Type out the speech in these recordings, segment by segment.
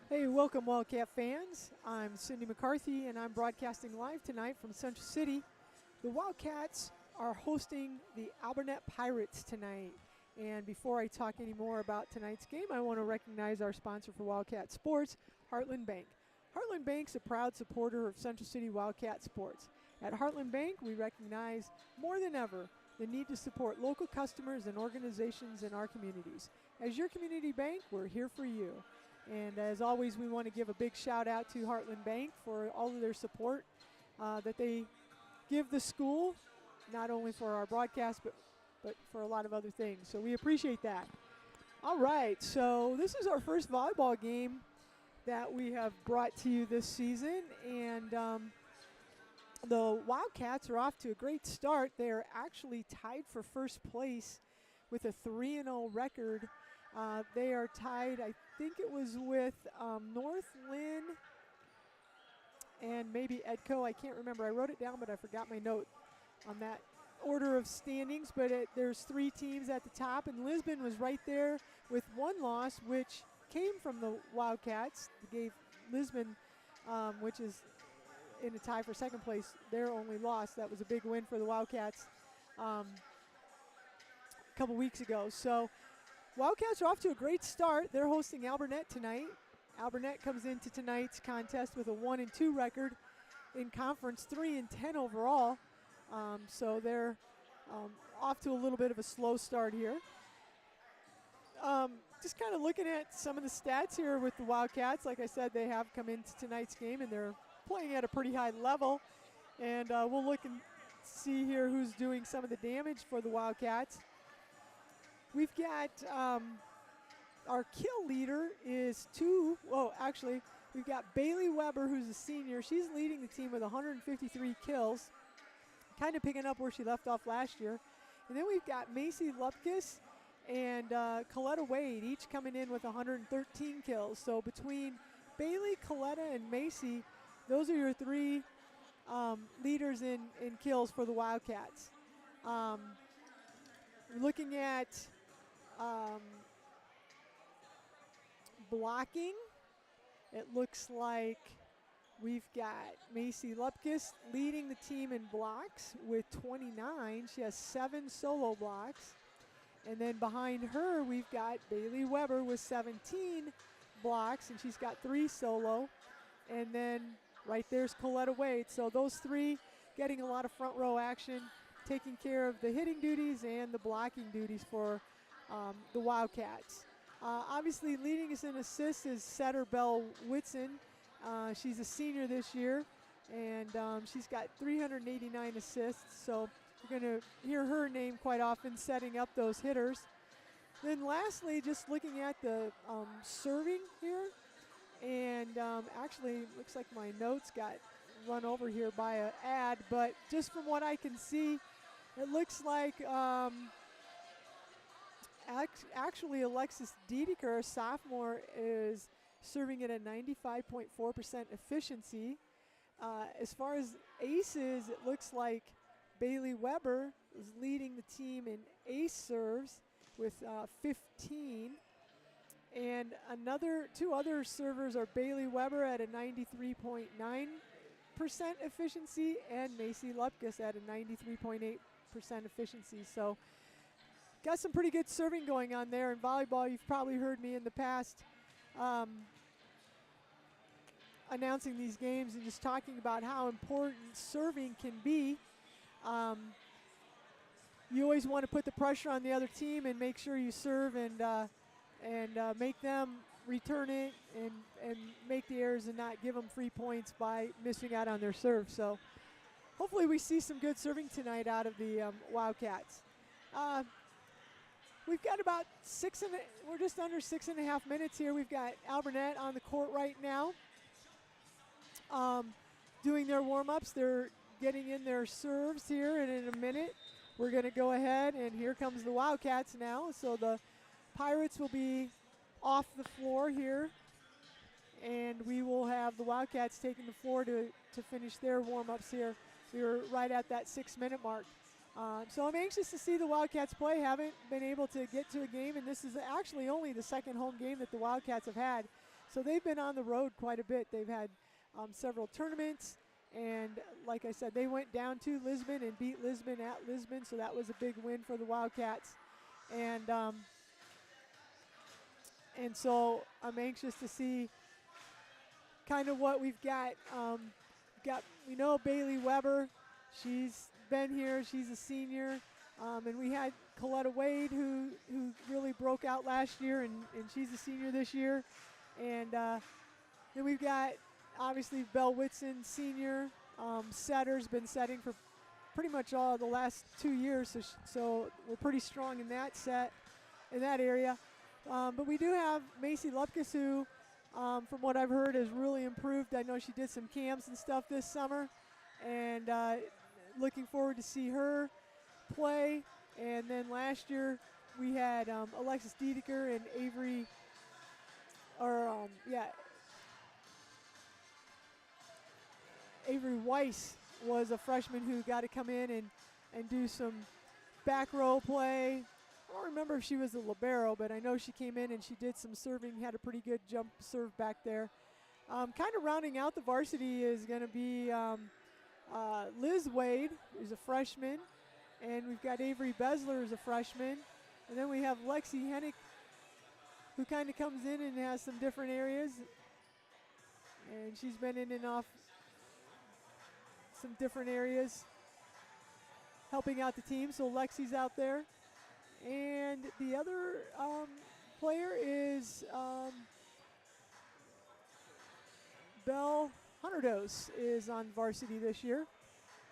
Hey, welcome Wildcat fans. I'm Cindy McCarthy and I'm broadcasting live tonight from Central City. The Wildcats are hosting the Alburnett Pirates tonight. And before I talk any more about tonight's game, I want to recognize our sponsor for Wildcat Sports, Heartland Bank. Heartland Bank's a proud supporter of Central City Wildcat sports. At Heartland Bank, we recognize more than ever the need to support local customers and organizations in our communities. As your community bank, we're here for you. And as always, we want to give a big shout out to Heartland Bank for all of their support that they give the school, not only for our broadcast, but for a lot of other things. So we appreciate that. All right, so this is our first volleyball game that we have brought to you this season. And the Wildcats are off to a great start. They're actually tied for first place with a 3-0 record. They are tied, I think it was with North Lynn and maybe Edco. I can't remember. I wrote it down, but I forgot my note on that order of standings. But there's three teams at the top, and Lisbon was right there with one loss, which came from the Wildcats. They gave Lisbon, which is in a tie for second place, their only loss. That was a big win for the Wildcats a couple weeks ago. So Wildcats are off to a great start. They're hosting Alburnett tonight. Alburnett comes into tonight's contest with a 1-2 record in conference, 3-10 overall. So they're off to a little bit of a slow start here. Just kind of looking at some of the stats here with the Wildcats. Like I said, they have come into tonight's game and they're playing at a pretty high level. And we'll look and see here who's doing some of the damage for the Wildcats. We've got our kill leader is we've got Bailey Weber, who's a senior. She's leading the team with 153 kills, kind of picking up where she left off last year. And then we've got Macy Lupkis and Coletta Wade, each coming in with 113 kills. So between Bailey, Coletta, and Macy, those are your three leaders in kills for the Wildcats. Looking at blocking, it looks like we've got Macy Lupkis leading the team in blocks with 29. She has 7 solo blocks. And then behind her, we've got Bailey Weber with 17 blocks, and she's got 3 solo. And then right there's Coletta Wade. So those three getting a lot of front row action, taking care of the hitting duties and the blocking duties for the Wildcats. Obviously leading us in assists is Setter Bell Whitson. She's a senior this year, and she's got 389 assists, so you're going to hear her name quite often setting up those hitters. Then lastly, just looking at the serving here, and actually looks like my notes got run over here by an ad, but just from what I can see, it looks like actually Alexis Dedeker, a sophomore, is serving at a 95.4% efficiency. As far as aces, it looks like Bailey Weber is leading the team in ace serves with 15. And two other servers are Bailey Weber at a 93.9% efficiency and Macy Lupkis at a 93.8% efficiency. So got some pretty good serving going on there. In volleyball, you've probably heard me in the past announcing these games and just talking about how important serving can be. You always want to put the pressure on the other team and make sure you serve and make them return it and make the errors and not give them free points by missing out on their serve. So hopefully we see some good serving tonight out of the Wildcats. We've got about we're just under 6.5 minutes here. We've got Alburnett on the court right now doing their warm-ups. They're getting in their serves here, and in a minute we're going to go ahead, and here comes the Wildcats now. So the Pirates will be off the floor here, and we will have the Wildcats taking the floor to finish their warm-ups here. We were right at that 6-minute mark. So I'm anxious to see the Wildcats play. Haven't been able to get to a game, and this is actually only the second home game that the Wildcats have had. So they've been on the road quite a bit. They've had several tournaments, and like I said, they went down to Lisbon and beat Lisbon at Lisbon, so that was a big win for the Wildcats. And so I'm anxious to see kind of what we've got. We know Bailey Weber. She's been here. She's a senior. And we had Coletta Wade, who really broke out last year, and she's a senior this year. And then we've got, obviously, Belle Whitson, senior. Setter's been setting for pretty much all the last 2 years, so we're pretty strong in that area. But we do have Macy Lupkus, who, from what I've heard, has really improved. I know she did some camps and stuff this summer, and looking forward to see her play. And then last year we had Alexis Diedeker and Avery Weiss was a freshman who got to come in and do some back row play. I don't remember if she was a libero, but I know she came in and she did some serving, had a pretty good jump serve back there. Kind of rounding out the varsity is going to be Liz Wade, who's a freshman, and we've got Avery Besler as a freshman. And then we have Lexi Hennick, who kind of comes in and has some different areas. And she's been in and off some different areas, helping out the team. So Lexi's out there. And the other player is Belle Hunterdos is on varsity this year.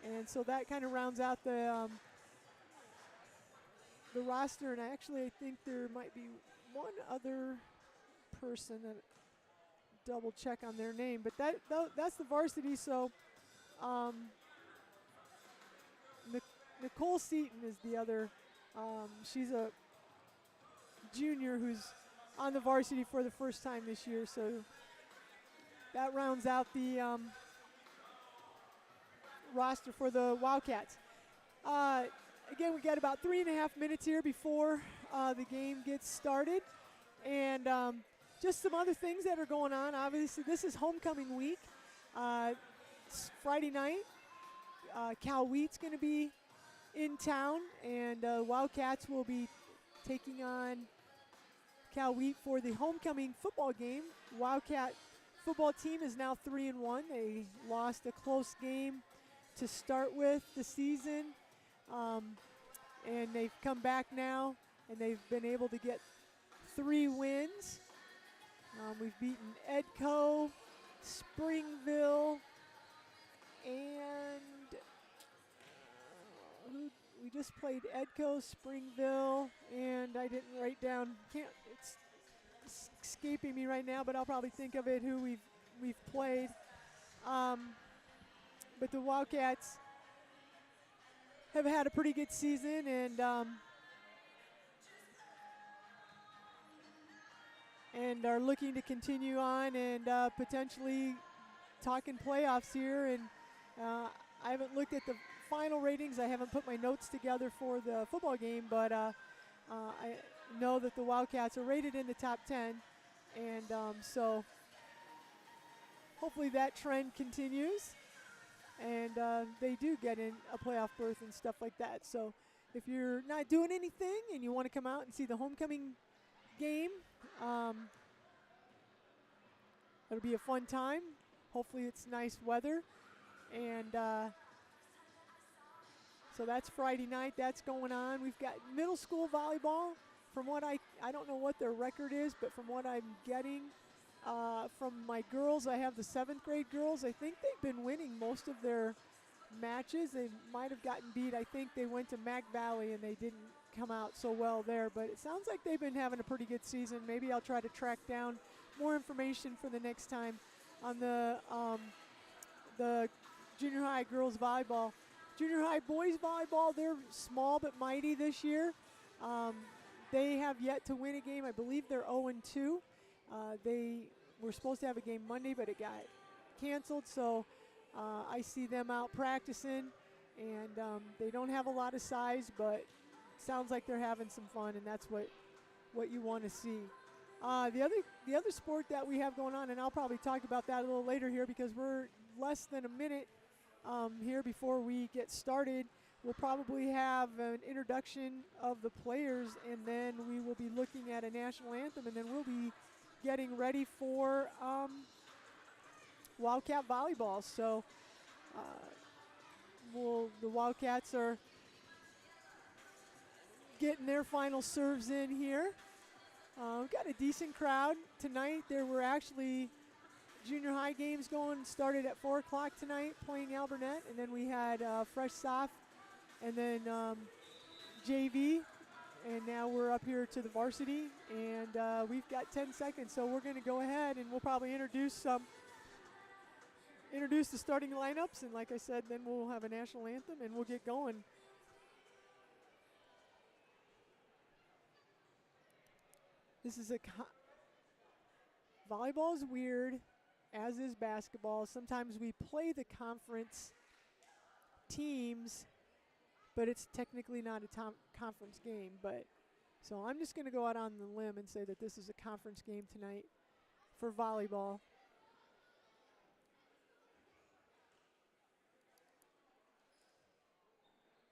And so that kind of rounds out the roster. And actually, I think there might be one other person that double check on their name. But that's the varsity. So Nicole Seaton is the other. She's a junior who's on the varsity for the first time this year. So that rounds out the roster for the Wildcats. Again, we got about 3.5 minutes here before the game gets started. And just some other things that are going on. Obviously, this is homecoming week. It's Friday night. Cal Wheat's going to be in town, and Wildcats will be taking on Cal Wheat for the homecoming football game. Wildcat football team is now 3-1. They lost a close game to start with the season, and they've come back now, and they've been able to get 3 wins. We've beaten Edco, Springville, and we just played Edco, Springville, and I didn't write down. It's escaping me right now, but I'll probably think of it who we've played. But the Wildcats have had a pretty good season, and are looking to continue on and potentially talking playoffs here. And I haven't looked at the final ratings. I haven't put my notes together for the football game, but I know that the Wildcats are rated in the top 10, and so hopefully that trend continues, and they do get in a playoff berth and stuff like that. So if you're not doing anything and you want to come out and see the homecoming game, it'll be a fun time. Hopefully it's nice weather, and so that's Friday night. That's going on. We've got middle school volleyball. From what I don't know what their record is, but from what I'm getting from my girls, I have the 7th grade girls. I think they've been winning most of their matches. They might have gotten beat. I think they went to Mac Valley and they didn't come out so well there. But it sounds like they've been having a pretty good season. Maybe I'll try to track down more information for the next time on the junior high girls volleyball. Junior high boys volleyball, they're small but mighty this year. They have yet to win a game. I believe they're 0-2. They were supposed to have a game Monday, but it got canceled. So I see them out practicing, and they don't have a lot of size, but sounds like they're having some fun, and that's what you want to see. The other sport that we have going on, and I'll probably talk about that a little later here because we're less than a minute here before we get started. We'll probably have an introduction of the players, and then we will be looking at a national anthem, and then we'll be getting ready for Wildcat volleyball. So the Wildcats are getting their final serves in here. We've got a decent crowd tonight. There were actually junior high games going, started at 4 o'clock tonight playing Alburnett, and then we had fresh soft and then JV, and now we're up here to the varsity, and we've got 10 seconds, so we're going to go ahead and we'll probably introduce the starting lineups, and like I said, then we'll have a national anthem and we'll get going. This is volleyball is weird, as is basketball. Sometimes we play the conference teams, but it's technically not a conference game. So I'm just going to go out on the limb and say that this is a conference game tonight for volleyball.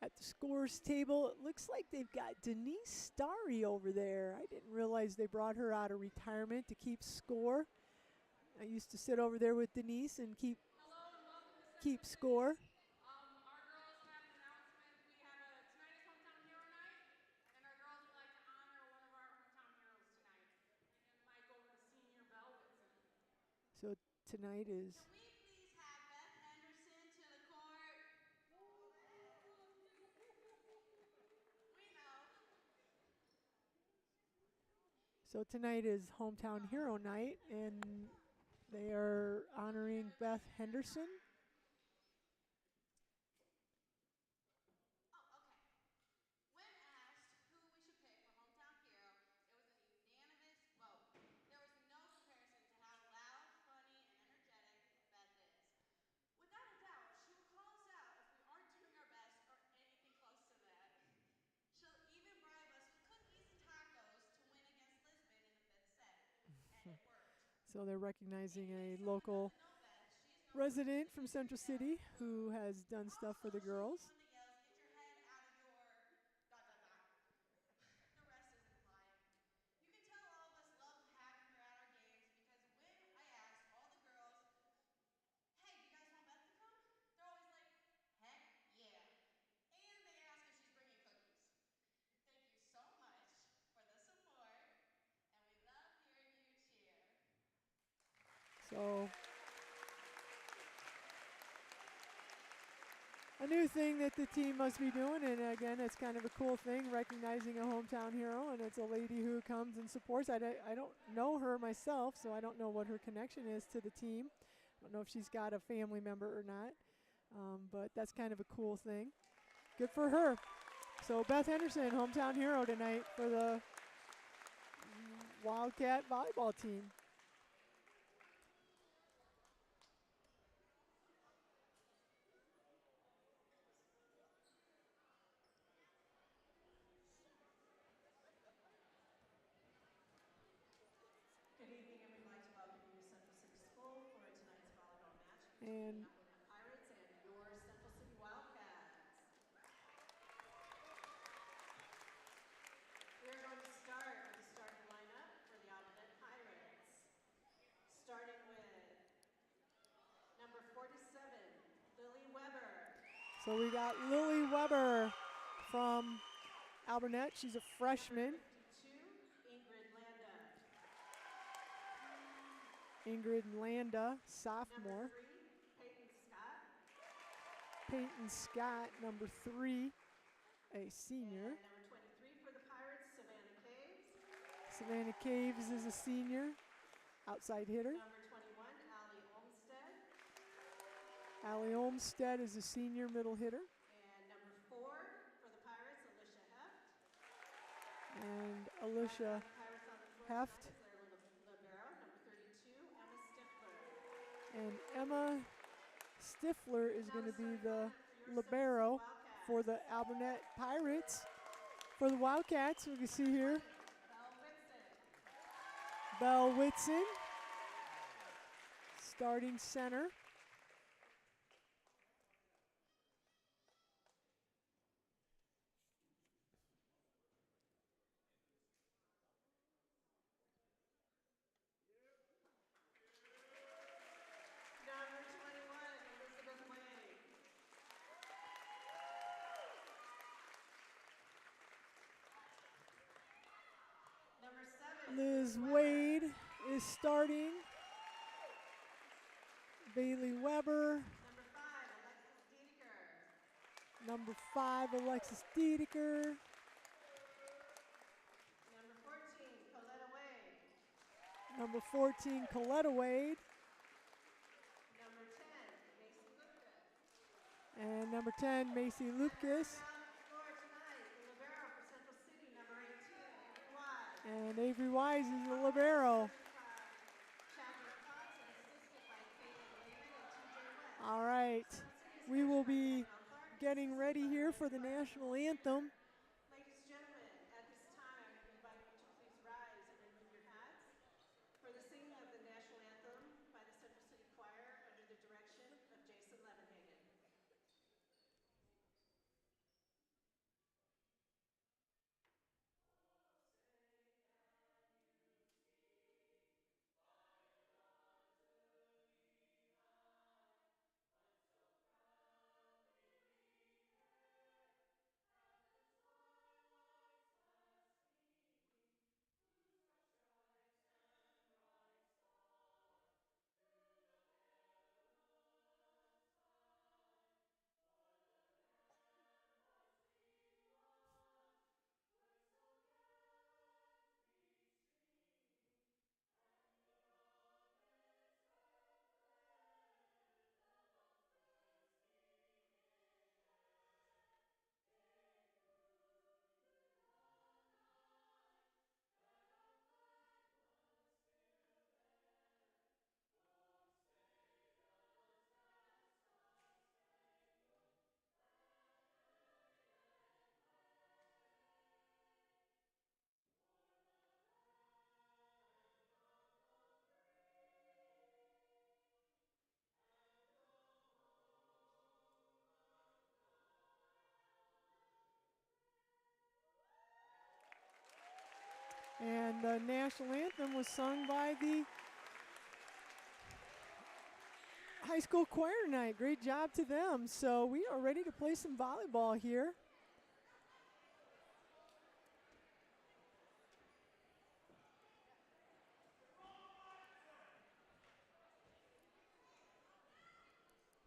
At the scores table, it looks like they've got Denise Starry over there. I didn't realize they brought her out of retirement to keep score. I used to sit over there with Denise and keep score. Our girls have an announcement. Tonight is Hometown Hero Night, and our girls would like to honor one of our hometown heroes tonight. And the mic over to Senior Belle Whitson. So tonight is... Can we please have Beth Henderson to the court? We know. So tonight is Hometown Hero Night, and they are honoring Beth Henderson. Oh, okay. When asked who we should pick for Hometown Hero, it was a unanimous vote. There was no comparison to how loud, funny, and energetic Beth is. Without a doubt, she will call us out if we aren't doing our best or anything close to that. She'll even bribe us with cookies and tacos to win against Lisbon in the 5th set. And it worked. So they're recognizing a local resident from Central City who has done stuff for the girls. Get your head out of your ... The rest is implied. You can tell all of us love having her at our games because when I asked all the girls, hey, do you guys want Beth to come? They're always like, heck yeah. And they ask if she's bringing cookies. Thank you so much for the support, and we love hearing you cheer. So a new thing that the team must be doing, and again, it's kind of a cool thing, recognizing a hometown hero, and it's a lady who comes and supports. I don't know her myself, so I don't know what her connection is to the team. I don't know if she's got a family member or not, but that's kind of a cool thing. Good for her. So Beth Henderson, hometown hero tonight for the Wildcat volleyball team. Good evening, and we'd like to welcome you to Central City School for tonight's volleyball match And between Alburnett Pirates and your Central City Wildcats. We are going to start with the starting lineup for the Alburnett Pirates. Starting with number 47, Lily Weber. so we got Lily Weber from Alburnett. She's a freshman. 52, Ingrid Landa. Ingrid Landa, sophomore. Number 3, Peyton Scott. Peyton Scott, number 3, a senior. And number 23 for the Pirates, Savannah Caves. Savannah Caves is a senior, outside hitter. Number 21, Allie Olmstead. Allie Olmstead is a senior middle hitter. And number 4 for the Pirates, Alicia Heft. And Alicia Pirates on the floor Heft. tonight is their libero, number 32, Emma Stifler. And Emma Stifler is going to be the libero for the Alburnett Pirates. For the Wildcats, we can see here, Belle Whitson. Belle Whitson, starting center. Number 21, Elizabeth Wade. Number 7, Liz Weber. Wade is starting. Bailey Weber. Number 5, Alexis Number 5, Alexis Dedeker. Dedeker. Number 14, Coletta Wade. Number 14, Coletta Wade. Number 10, Macy Gupta. And number 10, Macy Lupkus. For tonight, the libero for Central City, number 18, Avery Wise. And Avery Wise is the libero. Chadwick Cox and assisted by Kaden Lehman and TJ West. All right, we will be getting ready here for the national anthem. Ladies and gentlemen, at this time I invite you to please rise and remove your hats for the singing of the national anthem by the Central City Choir under the direction of Jason Levenhagen. And the national anthem was sung by the high school choir tonight. Great job to them. So we are ready to play some volleyball here.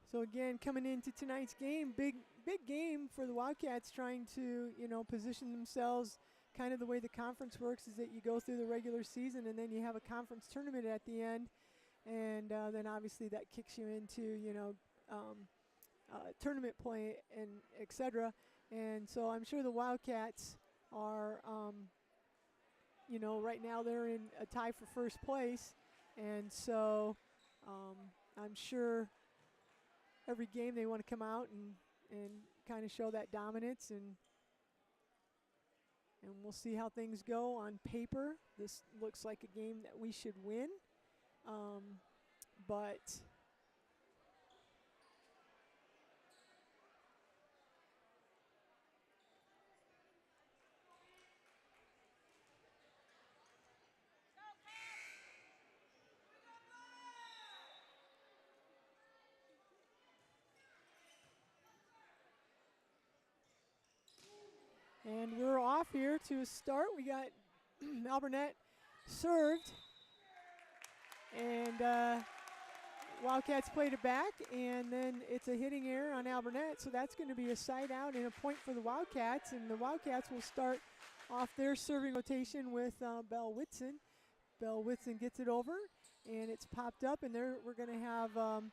So again, coming into tonight's game, big game for the Wildcats, trying to, position themselves kind of the way the conference works is that you go through the regular season and then you have a conference tournament at the end, and then obviously that kicks you into, tournament play and et cetera. And so I'm sure the Wildcats are, right now they're in a tie for first place, and so I'm sure every game they want to come out and kind of show that dominance, and we'll see how things go. On paper, this looks like a game that we should win, but and we're off here to start. We got Alburnett served, and Wildcats played it back, and then it's a hitting error on Alburnett, so that's going to be a side out and a point for the Wildcats, and the Wildcats will start off their serving rotation with Belle Whitson. Belle Whitson gets it over, and it's popped up, and there we're going to have a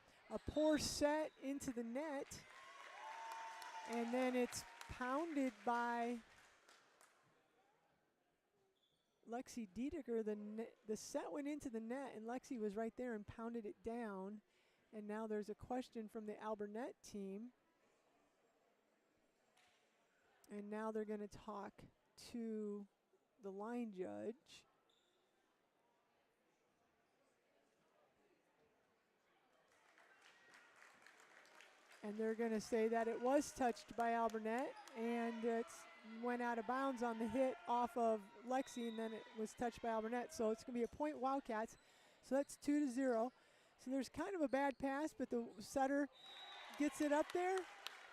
poor set into the net, and then it's pounded by Lexi Dedeker. The set went into the net, and Lexi was right there and pounded it down. And now there's a question from the Alburnett team. And now they're going to talk to the line judge. And they're going to say that it was touched by Alburnett, and it went out of bounds on the hit off of Lexi, and then it was touched by Alburnett. So it's going to be a point Wildcats. So that's 2-0. So there's kind of a bad pass, but the setter gets it up there,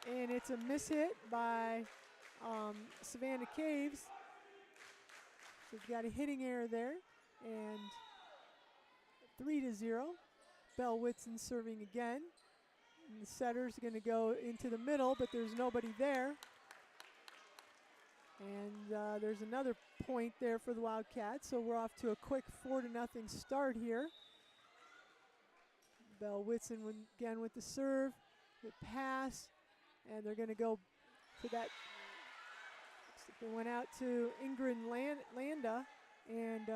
and it's a mishit by Savannah Caves. So we've got a hitting error there, and 3-0. Belle Whitson serving again. And the setter's going to go into the middle, but there's nobody there. And there's another point there for the Wildcats, so we're off to a quick 4-0 start here. Belle Whitson again with the serve, the pass, and they're going to go for that. They went out to Ingrid Landa, and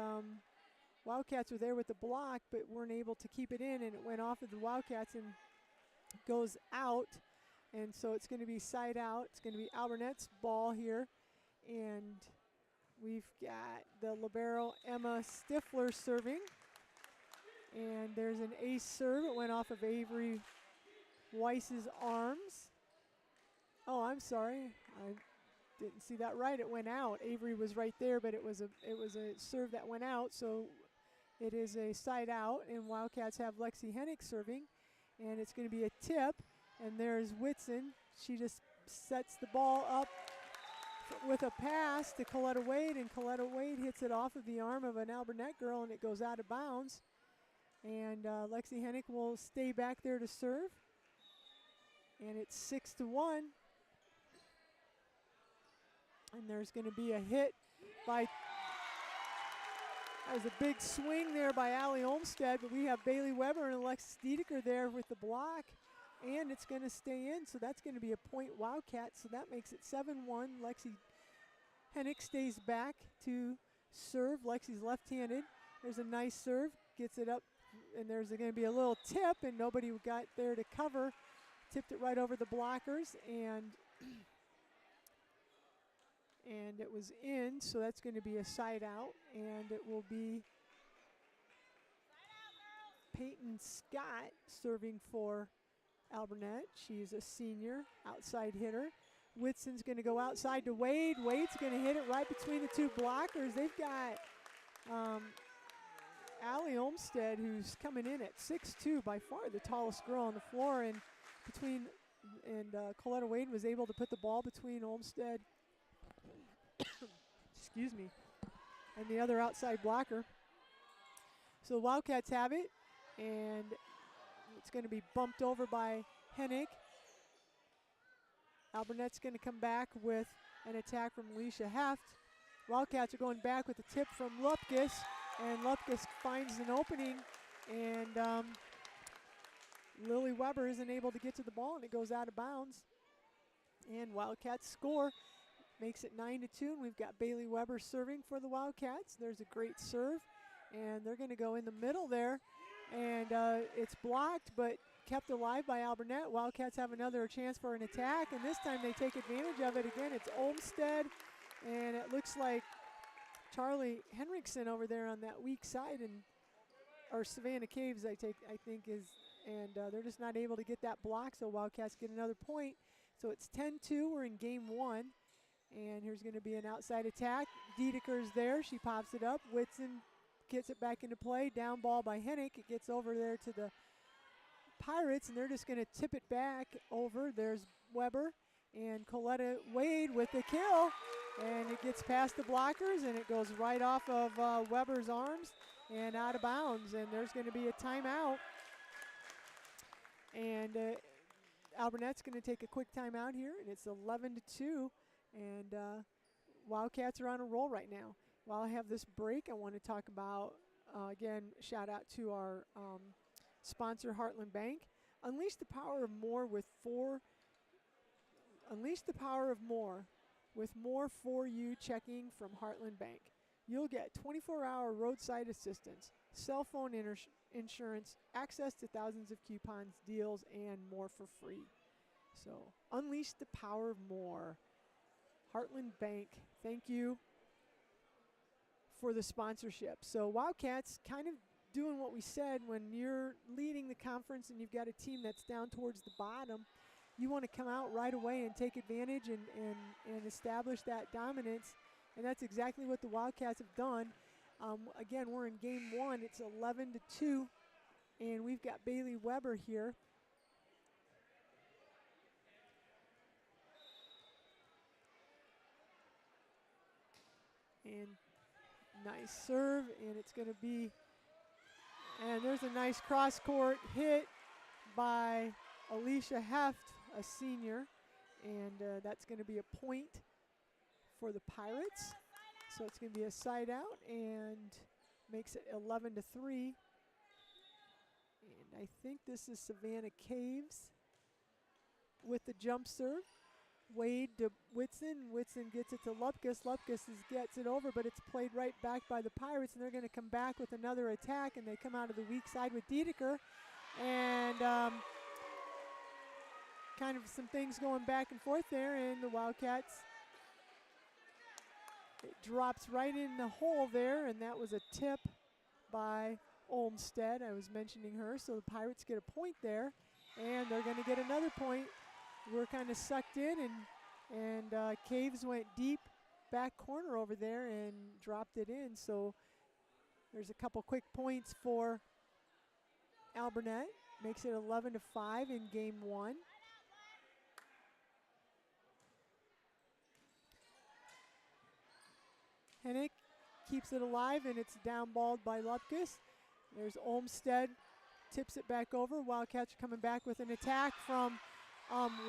Wildcats were there with the block, but weren't able to keep it in, and it went off of the Wildcats and goes out. And so it's going to be side out. It's going to be Alburnett's ball here, and we've got the libero Emma Stifler serving. And there's an ace serve. It went off of Avery Weiss's arms. Oh, I'm sorry. I didn't see that right. It went out. Avery was right there, but it was a serve that went out. So it is a side out, and Wildcats have Lexi Hennick serving, and it's going to be a tip. And there's Whitson. She just sets the ball up with a pass to Coletta Wade, and Coletta Wade hits it off of the arm of an Alburnett girl, and it goes out of bounds. And Lexi Hennick will stay back there to serve. And it's 6-1. And there's going to be a hit by, that was a big swing there by Allie Olmstead, but we have Bailey Weber and Alexis Diedeker there with the block. And it's going to stay in, so that's going to be a point Wildcat, so that makes it 7-1. Lexi Hennick stays back to serve. Lexi's left-handed. There's a nice serve, gets it up, and there's going to be a little tip, and nobody got there to cover. Tipped it right over the blockers, and it was in, so that's going to be a side out, and it will be Peyton Scott serving for Alburnett. She's a senior outside hitter. Whitson's going to go outside to Wade. Wade's going to hit it right between the two blockers. They've got Allie Olmstead, who's coming in at 6'2", by far the tallest girl on the floor, and Coletta Wade was able to put the ball between Olmstead excuse me, and the other outside blocker. So the Wildcats have it, and it's going to be bumped over by Hennick. Alburnett's going to come back with an attack from Alicia Heft. Wildcats are going back with a tip from Lupkus, and Lupkus finds an opening, and Lily Weber isn't able to get to the ball, and it goes out of bounds. And Wildcats score, makes it 9-2, and we've got Bailey Weber serving for the Wildcats. There's a great serve, and they're going to go in the middle there, and it's blocked but kept alive by Alburnett. Wildcats have another chance for an attack, and this time they take advantage of it again. It's Olmstead, and it looks like Charlie Henriksen over there on that weak side, or Savannah Caves, I think is, and they're just not able to get that block, so Wildcats get another point. So it's 10-2, we're in game one, and here's going to be an outside attack. Diedeker's there, she pops it up. Whitson gets it back into play, down ball by Hennick. It gets over there to the Pirates, and they're just going to tip it back over. There's Weber, and Coletta Wade with the kill, and it gets past the blockers, and it goes right off of Weber's arms and out of bounds, and there's going to be a timeout. And Alburnett's going to take a quick timeout here, and it's 11-2, and Wildcats are on a roll right now. While I have this break, I want to talk about, again, shout out to our sponsor, Heartland Bank. Unleash the power of more with more for you checking from Heartland Bank. You'll get 24-hour roadside assistance, cell phone insurance, access to thousands of coupons, deals, and more for free. So unleash the power of more. Heartland Bank, thank you for the sponsorship. So Wildcats kind of doing what we said when you're leading the conference and you've got a team that's down towards the bottom. you want to come out right away and take advantage and establish that dominance. And that's exactly what the Wildcats have done. Again, we're in game one. It's 11-2, and we've got Bailey Weber here. And nice serve, and it's going to be, and there's a nice cross-court hit by Alicia Heft, a senior, and that's going to be a point for the Pirates. So it's going to be a side out and makes it 11-3. And I think this is Savannah Caves with the jump serve. Wade to Whitson. Whitson gets it to Lupkus. Lupkus gets it over, but it's played right back by the Pirates, and they're going to come back with another attack, and they come out of the weak side with Dedeker. And kind of some things going back and forth there, and the Wildcats, it drops right in the hole there, and that was a tip by Olmstead. I was mentioning her, so the Pirates get a point there, and they're going to get another point. We're kind of sucked in, and Caves went deep back corner over there and dropped it in. So there's a couple quick points for Alburnett. Makes it 11-5 in game one. Hennick keeps it alive, and it's downballed by Lupkus. There's Olmstead, tips it back over. Wildcats are coming back with an attack from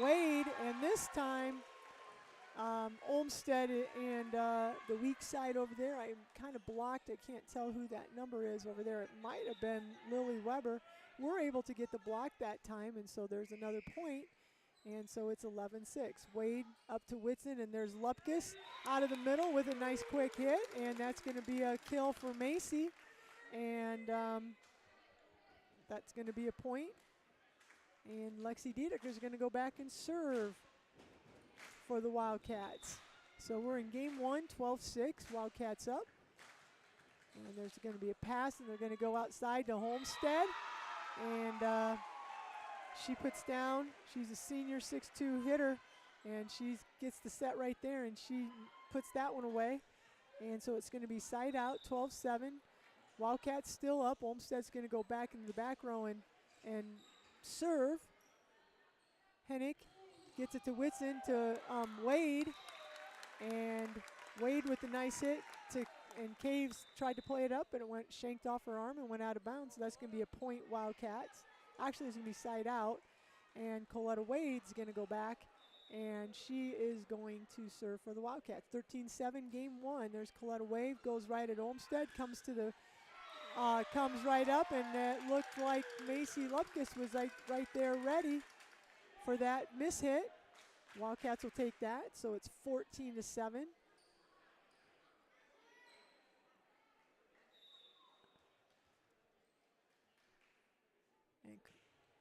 Wade, and this time Olmstead and the weak side over there, I'm kind of blocked. I can't tell who that number is over there. It might have been Lily Weber. We're able to get the block that time, and so there's another point, and so it's 11-6. Wade up to Whitson, and there's Lupkus out of the middle with a nice quick hit, and that's going to be a kill for Macy, and that's going to be a point. And Lexi Dedeker is going to go back and serve for the Wildcats. So we're in game one, 12-6, Wildcats up. And there's going to be a pass, and they're going to go outside to Homestead. And she puts down, she's a senior 6'2" hitter, and she gets the set right there, and she puts that one away. And so it's going to be side out, 12-7. Wildcats still up. Olmstead's going to go back into the back row and serve. Hennick gets it to Whitson to Wade, and Wade with a nice hit and Caves tried to play it up, but it went shanked off her arm and went out of bounds. So that's going to be a point Wildcats. Actually, it's going to be side out, and Coletta Wade's going to go back, and she is going to serve for the Wildcats. 13-7 game one. There's Coletta Wade, goes right at Olmstead, comes right up, and it looked like Macy Lupkus was right there ready for that miss hit. Wildcats will take that, so it's 14-7. And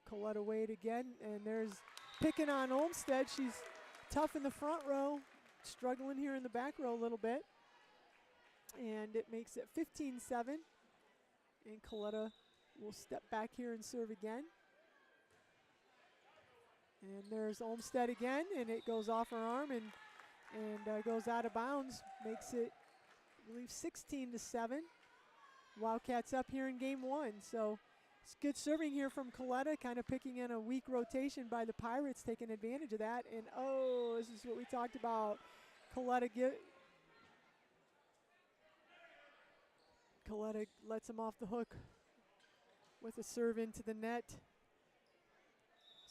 Coletta Wade again, and there's picking on Olmstead. She's tough in the front row, struggling here in the back row a little bit. And it makes it 15-7. And Coletta will step back here and serve again. And there's Olmstead again, and it goes off her arm and goes out of bounds. Makes it, I believe, 16-7. Wildcats up here in game one. So it's good serving here from Coletta, kind of picking in a weak rotation by the Pirates, taking advantage of that. And oh, this is what we talked about. Coletta lets him off the hook with a serve into the net.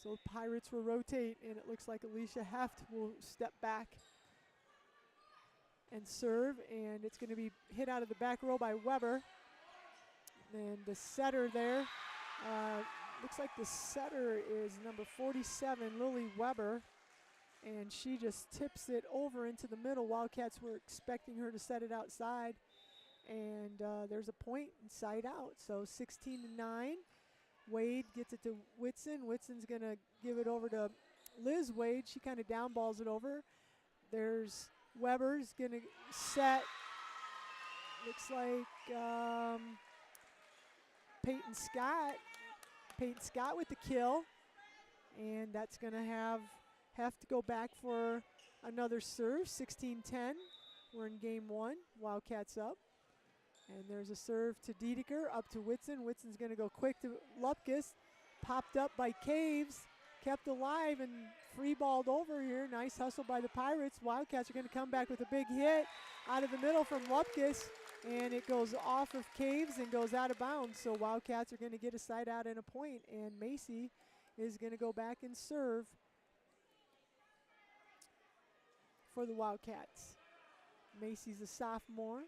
So Pirates will rotate, and it looks like Alicia Heft will step back and serve, and it's going to be hit out of the back row by Weber. And the setter there, looks like the setter is number 47, Lily Weber, and she just tips it over into the middle. Wildcats were expecting her to set it outside, and there's a point inside out. So 16-9. Wade gets it to Whitson. Whitson's going to give it over to Liz Wade. She kind of downballs it over. There's Weber's going to set. Looks like Peyton Scott with the kill. And that's going to have to go back for another serve. 16-10. We're in game one. Wildcats up. And there's a serve to Dedeker, up to Whitson. Whitson's going to go quick to Lupkus. Popped up by Caves. Kept alive and free-balled over here. Nice hustle by the Pirates. Wildcats are going to come back with a big hit out of the middle from Lupkus. And it goes off of Caves and goes out of bounds. So Wildcats are going to get a side out and a point. And Macy is going to go back and serve for the Wildcats. Macy's a sophomore.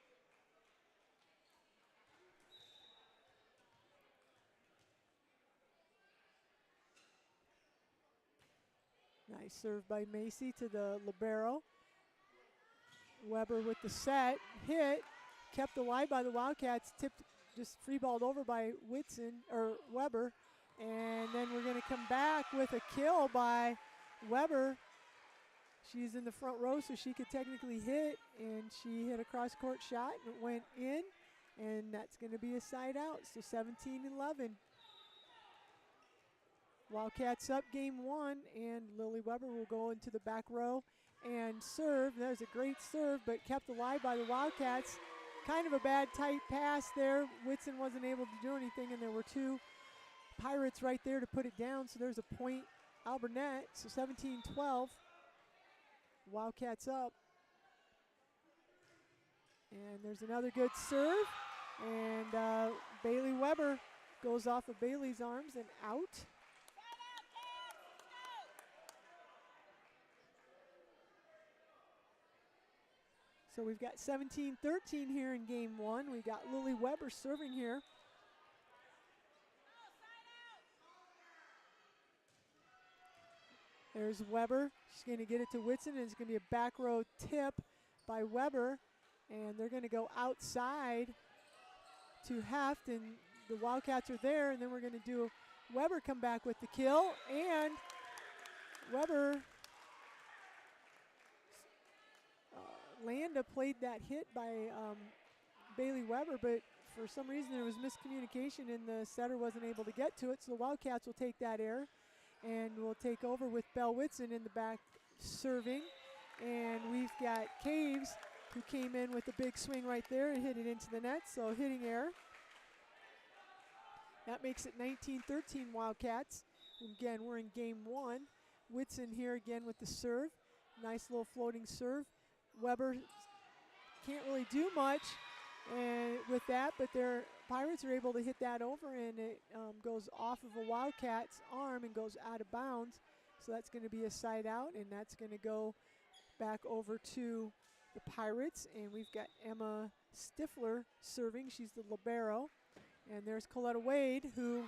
Nice serve by Macy to the libero. Weber with the set, hit, kept alive by the Wildcats, tipped, just free-balled over by Whitson, or Weber. And then we're going to come back with a kill by Weber. She's in the front row, so she could technically hit, and she hit a cross-court shot, and it went in, and that's going to be a side out, so 17-11. Wildcats up game one, and Lily Weber will go into the back row and serve. There's a great serve, but kept alive by the Wildcats. Kind of a bad tight pass there. Whitson wasn't able to do anything, and there were two Pirates right there to put it down, so there's a point Alburnett, so 17-12. Wildcats up. And there's another good serve, and Bailey Weber goes off of Bailey's arms and out. So we've got 17-13 here in game one. We've got Lily Weber serving here. There's Weber. She's going to get it to Whitson, and it's going to be a back row tip by Weber. And they're going to go outside to Heft, and the Wildcats are there. And then we're going to do Weber come back with the kill. And Weber, Landa played that hit by Bailey Weber, but for some reason there was miscommunication and the setter wasn't able to get to it. So the Wildcats will take that error and will take over with Belle Whitson in the back serving. And we've got Caves, who came in with a big swing right there and hit it into the net, so hitting error. That makes it 19-13 Wildcats. Again, we're in game one. Whitson here again with the serve. Nice little floating serve. Weber can't really do much with that, but their Pirates are able to hit that over, and it goes off of a Wildcat's arm and goes out of bounds. So that's going to be a side out, and that's going to go back over to the Pirates. And we've got Emma Stifler serving. She's the libero. And there's Coletta Wade, who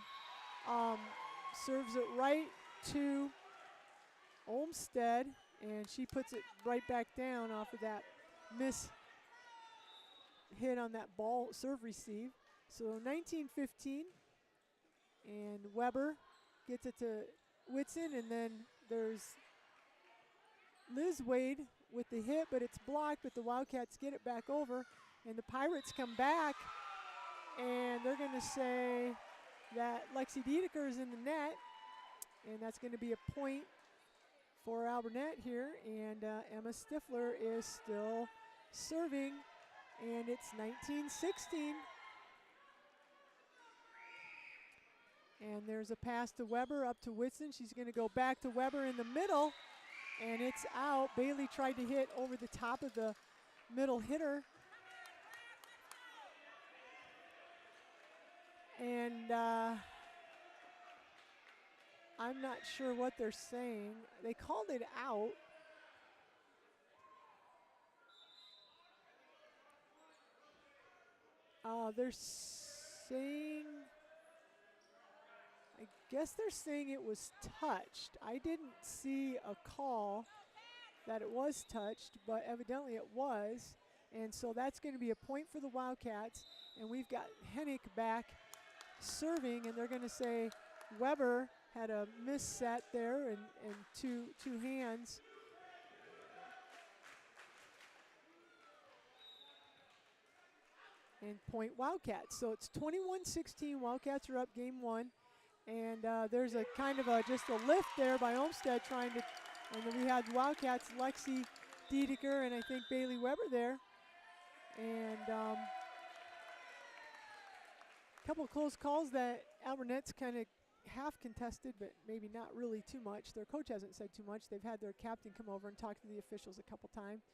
serves it right to Olmstead, and she puts it right back down off of that miss hit on that ball serve receive. So 19-15, and Weber gets it to Whitson, and then there's Liz Wade with the hit, but it's blocked, but the Wildcats get it back over, and the Pirates come back, and they're going to say that Lexi Dedeker is in the net, and that's going to be a point for Alburnett here, and Emma Stifler is still serving, and it's 19-16. And there's a pass to Weber up to Whitson. She's going to go back to Weber in the middle, and it's out. Bailey tried to hit over the top of the middle hitter. And I'm not sure what they're saying. They called it out. They're saying, I guess they're saying it was touched. I didn't see a call that it was touched, but evidently it was. And so that's going to be a point for the Wildcats. And we've got Hennick back serving, and they're going to say Weber had a miss set there and two hands. And point Wildcats. So it's 21-16. Wildcats are up game one. And there's a kind of just a lift there by Olmsted trying to, and then we had Wildcats, Lexi Diedeker, and I think Bailey Weber there. And a couple of close calls that Alburnett's kind of half contested, but maybe not really too much. Their coach hasn't said too much. They've had their captain come over and talk to the officials a couple times.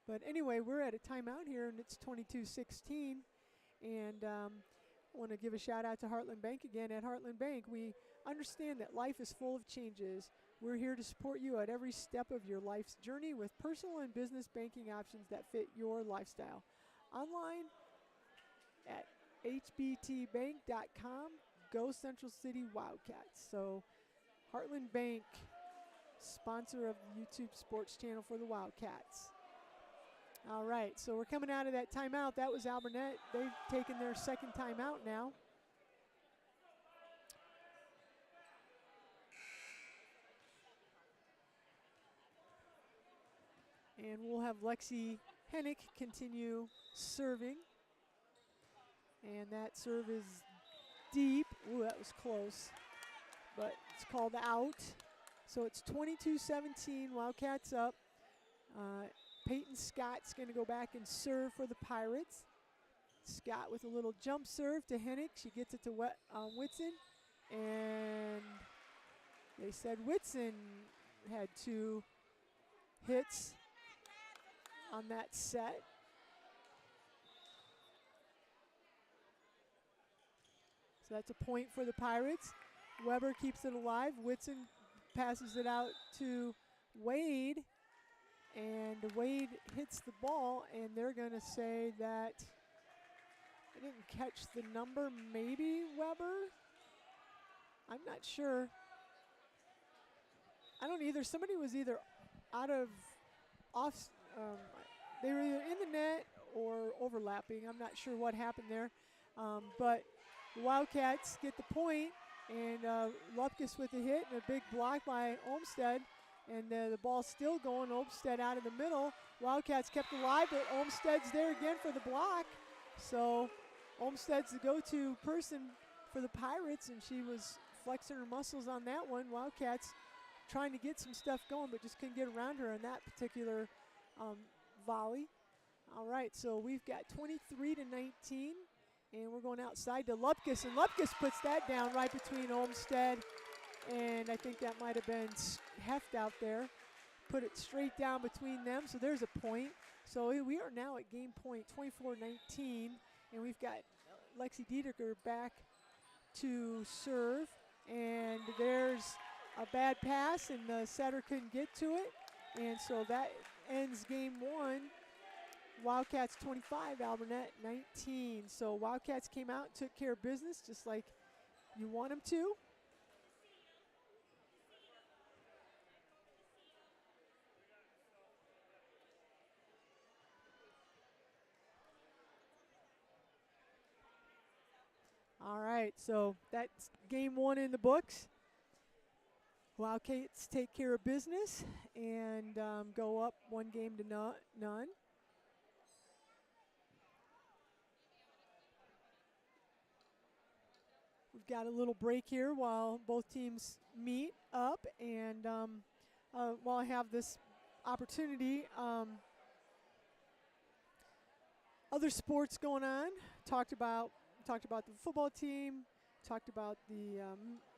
But anyway, we're at a timeout here, and it's 22-16. And I want to give a shout out to Heartland Bank again. At Heartland Bank, we understand that life is full of changes. We're here to support you at every step of your life's journey with personal and business banking options that fit your lifestyle. Online at hbtbank.com. Go Central City Wildcats. So Heartland Bank, sponsor of the YouTube Sports channel for the Wildcats. All right, so we're coming out of that timeout. That was Alburnett. They've taken their second timeout now. And we'll have Lexi Hennick continue serving. And that serve is deep. Ooh, that was close. But it's called out. So it's 22-17, Wildcats up. Peyton Scott's going to go back and serve for the Pirates. Scott with a little jump serve to Hennick. She gets it to Whitson. And they said Whitson had 2 hits on that set. So that's a point for the Pirates. Weber keeps it alive. Whitson passes it out to Wade. And Wade hits the ball, and they're going to say that I didn't catch the number. Maybe Weber? I'm not sure. I don't either. Somebody was either they were either in the net or overlapping. I'm not sure what happened there. But the Wildcats get the point, and Lupkus with a hit and a big block by Olmsted. And the ball's still going. Olmsted out of the middle. Wildcats kept alive, but Olmsted's there again for the block. So Olmsted's the go-to person for the Pirates, and she was flexing her muscles on that one. Wildcats trying to get some stuff going, but just couldn't get around her on that particular volley. All right, so we've got 23-19, and we're going outside to Lupkus, and Lupkus puts that down right between Olmsted, and I think that might have been Heft out there. Put it straight down between them, so there's a point. So we are now at game point, 24-19, and we've got Lexi Diedeker back to serve, and there's a bad pass, and the setter couldn't get to it, and so that ends game 1. Wildcats 25, Alburnett 19. So Wildcats came out and took care of business just like you want them to. All right, so that's game 1 in the books. Wildcats take care of business and go up 1 game to none. We've got a little break here while both teams meet up, and while I have this opportunity, other sports going on. Talked about the football team, talked about the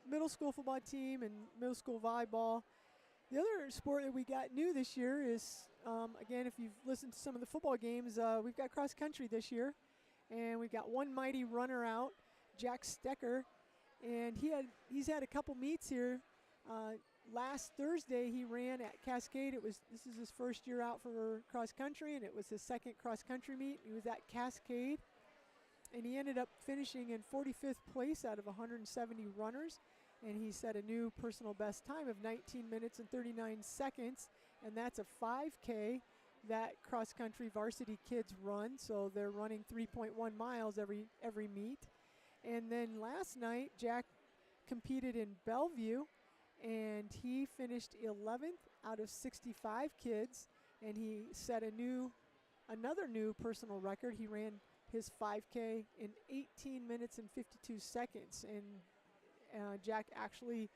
middle school football team and middle school volleyball. The other sport that we got new this year is, again, if you've listened to some of the football games, we've got cross country this year, and we've got one mighty runner out, Jack Stecker, and he's had a couple meets here. Last Thursday he ran at Cascade. This is his first year out for cross country, and it was his second cross country meet. He was at Cascade, and he ended up finishing in 45th place out of 170 runners, and he set a new personal best time of 19 minutes and 39 seconds, and that's a 5K that cross country varsity kids run, so they're running 3.1 miles every meet. And then last night Jack competed in Bellevue, and he finished 11th out of 65 kids, and he set another new personal record. He ran his 5K in 18 minutes and 52 seconds. And Jack actually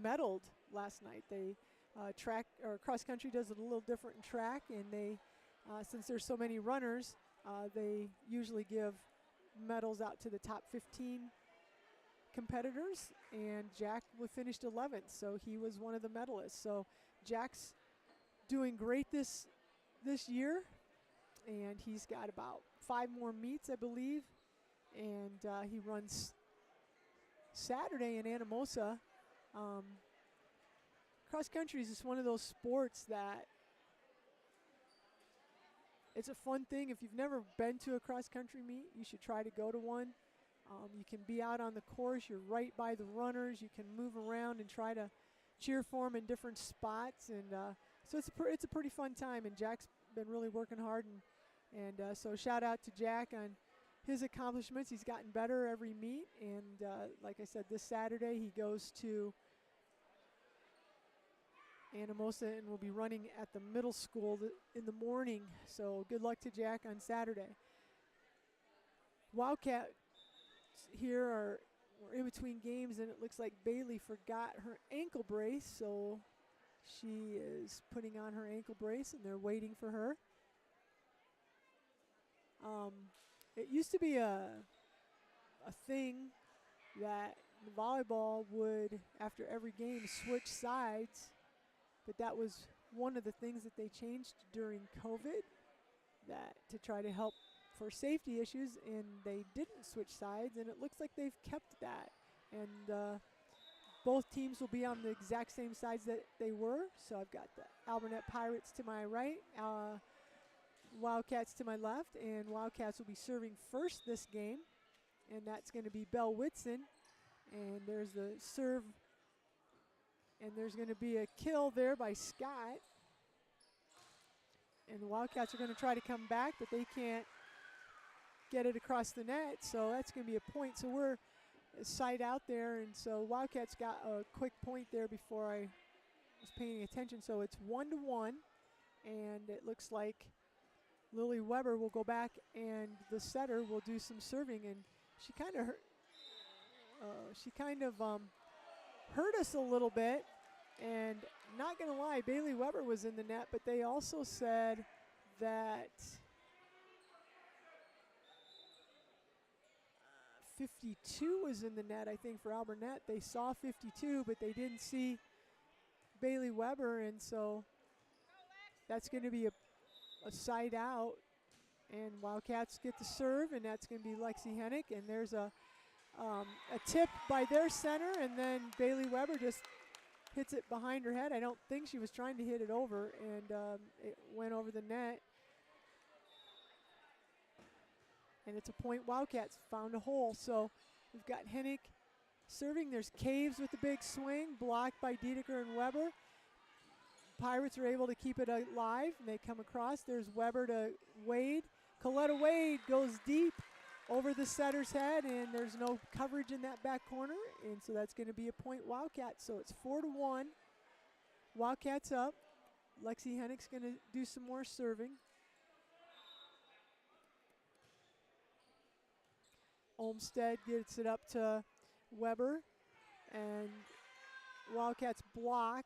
medaled last night. They track or cross country does it a little different in track, and they since there's so many runners, they usually give medals out to the top 15 competitors, and Jack finished 11th, so he was one of the medalists. So Jack's doing great this year, and he's got about 5 more meets, I believe, and he runs Saturday in Anamosa. Cross country is just one of those sports that it's a fun thing. If you've never been to a cross country meet, you should try to go to one. You can be out on the course. You're right by the runners. You can move around and try to cheer for them in different spots, and so it's a pretty fun time. And Jack's been really working hard, and so shout out to Jack on his accomplishments. He's gotten better every meet, and like I said, this Saturday he goes to Anamosa and will be running at the middle school in the morning. So good luck to Jack on Saturday. Wildcat here we're in between games, and it looks like Bailey forgot her ankle brace, so she is putting on her ankle brace, and they're waiting for her. It used to be a thing that the volleyball would, after every game, switch sides, but that was one of the things that they changed during COVID, that to try to help for safety issues, and they didn't switch sides, and it looks like they've kept that. And both teams will be on the exact same sides that they were. So I've got the Alburnett Pirates to my right, Wildcats to my left, and Wildcats will be serving first this game, and that's going to be Belle Whitson. And there's the serve, and there's going to be a kill there by Scott. And the Wildcats are going to try to come back, but they can't get it across the net, so that's going to be a point. So we're side out there, and so Wildcats got a quick point there before I was paying attention. So it's 1-1, and it looks like Lily Weber will go back, and the setter will do some serving, and she kind of hurt us a little bit. And not gonna lie, Bailey Weber was in the net, but they also said that 52 was in the net, I think, for Alburnett. They saw 52, but they didn't see Bailey Weber, and so that's going to be a side out. And Wildcats get the serve, and that's going to be Lexi Hennick. And there's a tip by their center, and then Bailey Weber just hits it behind her head. I don't think she was trying to hit it over, and it went over the net. And it's a point. Wildcats found a hole. So we've got Hennick serving. There's Caves with the big swing, blocked by Dedeker and Weber. Pirates are able to keep it alive, and they come across. There's Weber to Wade. Coletta Wade goes deep over the setter's head, and there's no coverage in that back corner, and so that's going to be a point Wildcats. So it's 4-1. Wildcats up. Lexi Hennick's going to do some more serving. Olmsted gets it up to Weber, and Wildcats block,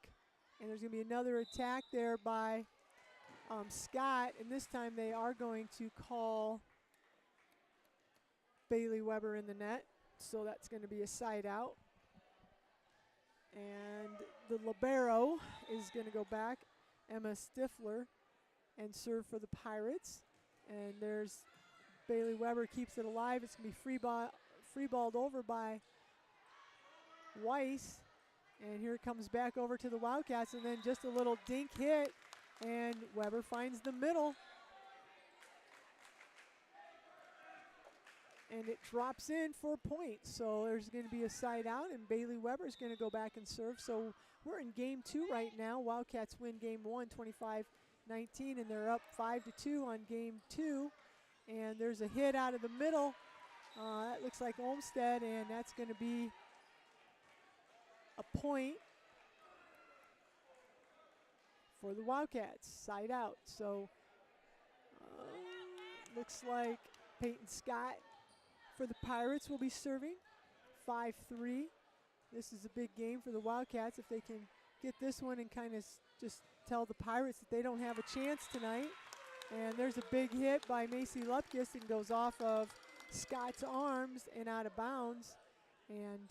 and there's going to be another attack there by Scott, and this time they are going to call Bailey Weber in the net, so that's going to be a side out. And the libero is going to go back, Emma Stifler, and serve for the Pirates. And there's Bailey Weber, keeps it alive. It's going to be free balled over by Weiss. And here it comes back over to the Wildcats, and then just a little dink hit, and Weber finds the middle. And it drops in for a point. So there's going to be a side out, and Bailey Weber is going to go back and serve. So we're in game 2 right now. Wildcats win game 1, 25-19, and they're up 5-2 on game 2. And there's a hit out of the middle. That looks like Olmsted, and that's going to be a point for the Wildcats, side out. So looks like Peyton Scott for the Pirates will be serving. 5-3. This is a big game for the Wildcats if they can get this one and kind of just tell the Pirates that they don't have a chance tonight. And there's a big hit by Macy Lupkis and goes off of Scott's arms and out of bounds. And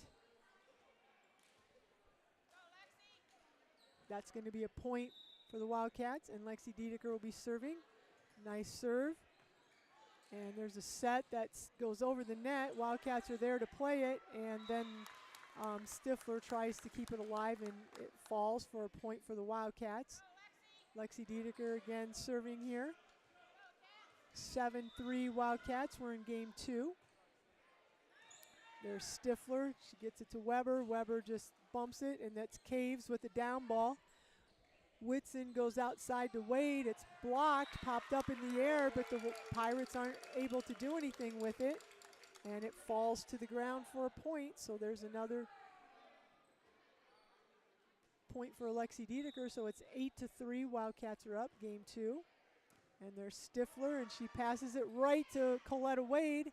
that's going to be a point for the Wildcats, and Lexi Dedeker will be serving. Nice serve. And there's a set that goes over the net. Wildcats are there to play it, and then Stifler tries to keep it alive, and it falls for a point for the Wildcats. Lexi Dedeker again serving here. 7-3 Wildcats. We're in game 2. There's Stifler. She gets it to Weber. Weber just bumps it, and that's Caves with the down ball. Whitson goes outside to Wade. It's blocked, popped up in the air, but the Pirates aren't able to do anything with it. And it falls to the ground for a point, so there's another point for Alexi Dedeker, so it's 8-3. Wildcats are up, game 2. And there's Stifler, and she passes it right to Coletta Wade.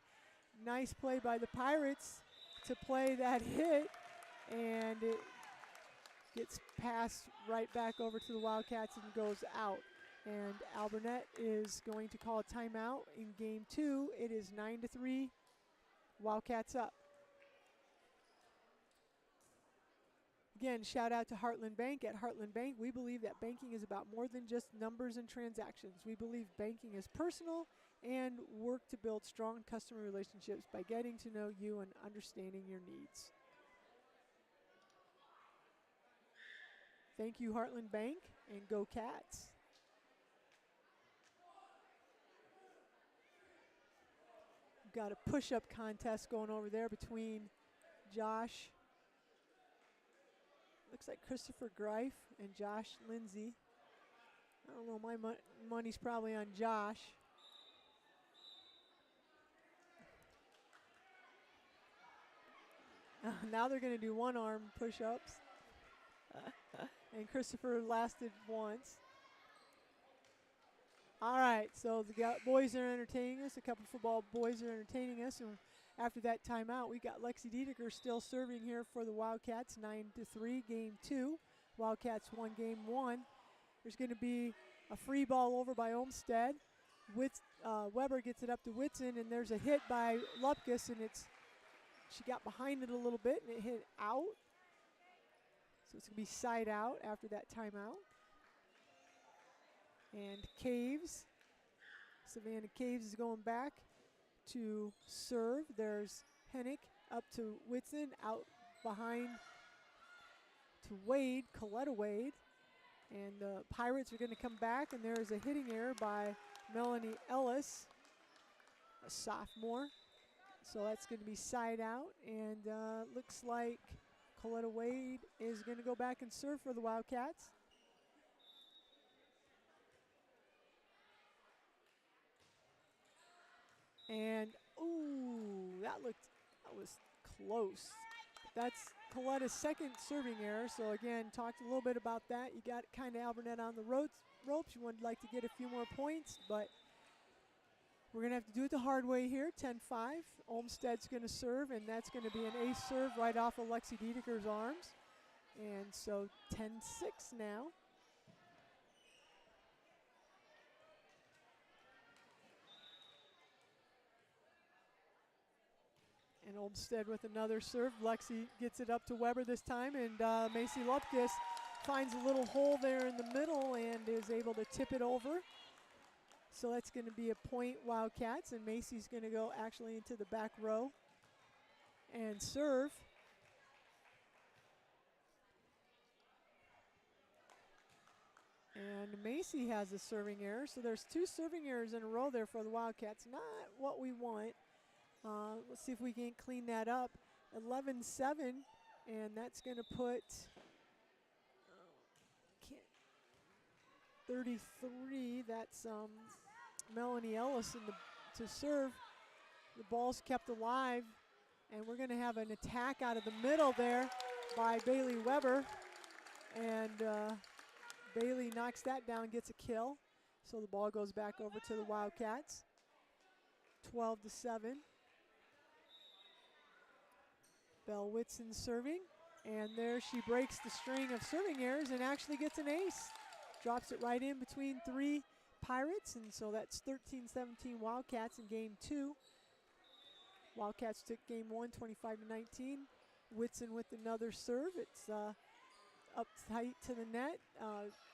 Nice play by the Pirates to play that hit, and it gets passed right back over to the Wildcats and goes out. And Alburnett is going to call a timeout in game 2. It is 9-3, Wildcats up. Again, shout out to Heartland Bank. At Heartland Bank, we believe that banking is about more than just numbers and transactions. We believe banking is personal and work to build strong customer relationships by getting to know you and understanding your needs. Thank you, Heartland Bank, and go Cats. We've got a push-up contest going over there between Josh, looks like Christopher Greif, and Josh Lindsay. I don't know, my money's probably on Josh. Now they're going to do one-arm push-ups. And Christopher lasted once. All right, so the boys are entertaining us. A couple football boys are entertaining us. And after that timeout, we got Lexi Dedeker still serving here for the Wildcats, 9-3, game 2. Wildcats won game 1. There's going to be a free ball over by Olmsted. Weber gets it up to Whitson, and there's a hit by Lupkis, and she got behind it a little bit, and it hit out. So it's going to be side out after that timeout. And Caves, Savannah Caves is going back to serve. There's Hennick up to Whitson, out behind to Wade, Coletta Wade. And the Pirates are going to come back, and there is a hitting error by Melanie Ellis, a sophomore. So that's going to be side out, and looks like Coletta Wade is going to go back and serve for the Wildcats. And, ooh, that was close. That's Coletta's second serving error. So again, talked a little bit about that. You got kind of Alburnett on the ropes. You would like to get a few more points, but we're going to have to do it the hard way here. 10-5. Olmsted's going to serve, and that's going to be an ace serve right off of Lexi Dedeker's arms. And so 10-6 now. And Olmsted with another serve. Lexi gets it up to Weber this time, and Macy Lupkis finds a little hole there in the middle and is able to tip it over. So that's going to be a point Wildcats, and Macy's going to go actually into the back row and serve. And Macy has a serving error, so there's 2 serving errors in a row there for the Wildcats. Not what we want. Let's see if we can clean that up. 11-7, and that's going to put 33. That's Melanie Ellis to serve. The ball's kept alive, and we're going to have an attack out of the middle there by Bailey Weber. And Bailey knocks that down, gets a kill. So the ball goes back over to the Wildcats. 12-7. Belle Whitson serving, and there she breaks the string of serving errors and actually gets an ace. Drops it right in between 3 Pirates, and so that's 13-17 Wildcats in game 2. Wildcats took game 1, 25-19. Whitson with another serve. It's up tight to the net,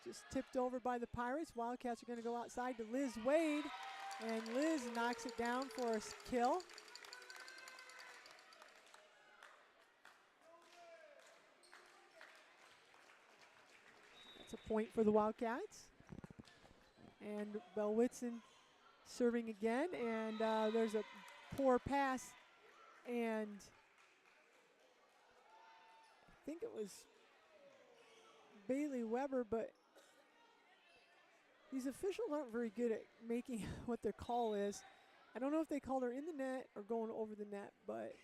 just tipped over by the Pirates. Wildcats are going to go outside to Liz Wade, and Liz knocks it down for a kill. That's a point for the Wildcats. And Belle Whitson serving again, and there's a poor pass, and I think it was Bailey Weber, but these officials aren't very good at making what their call is. I don't know if they called her in the net or going over the net, but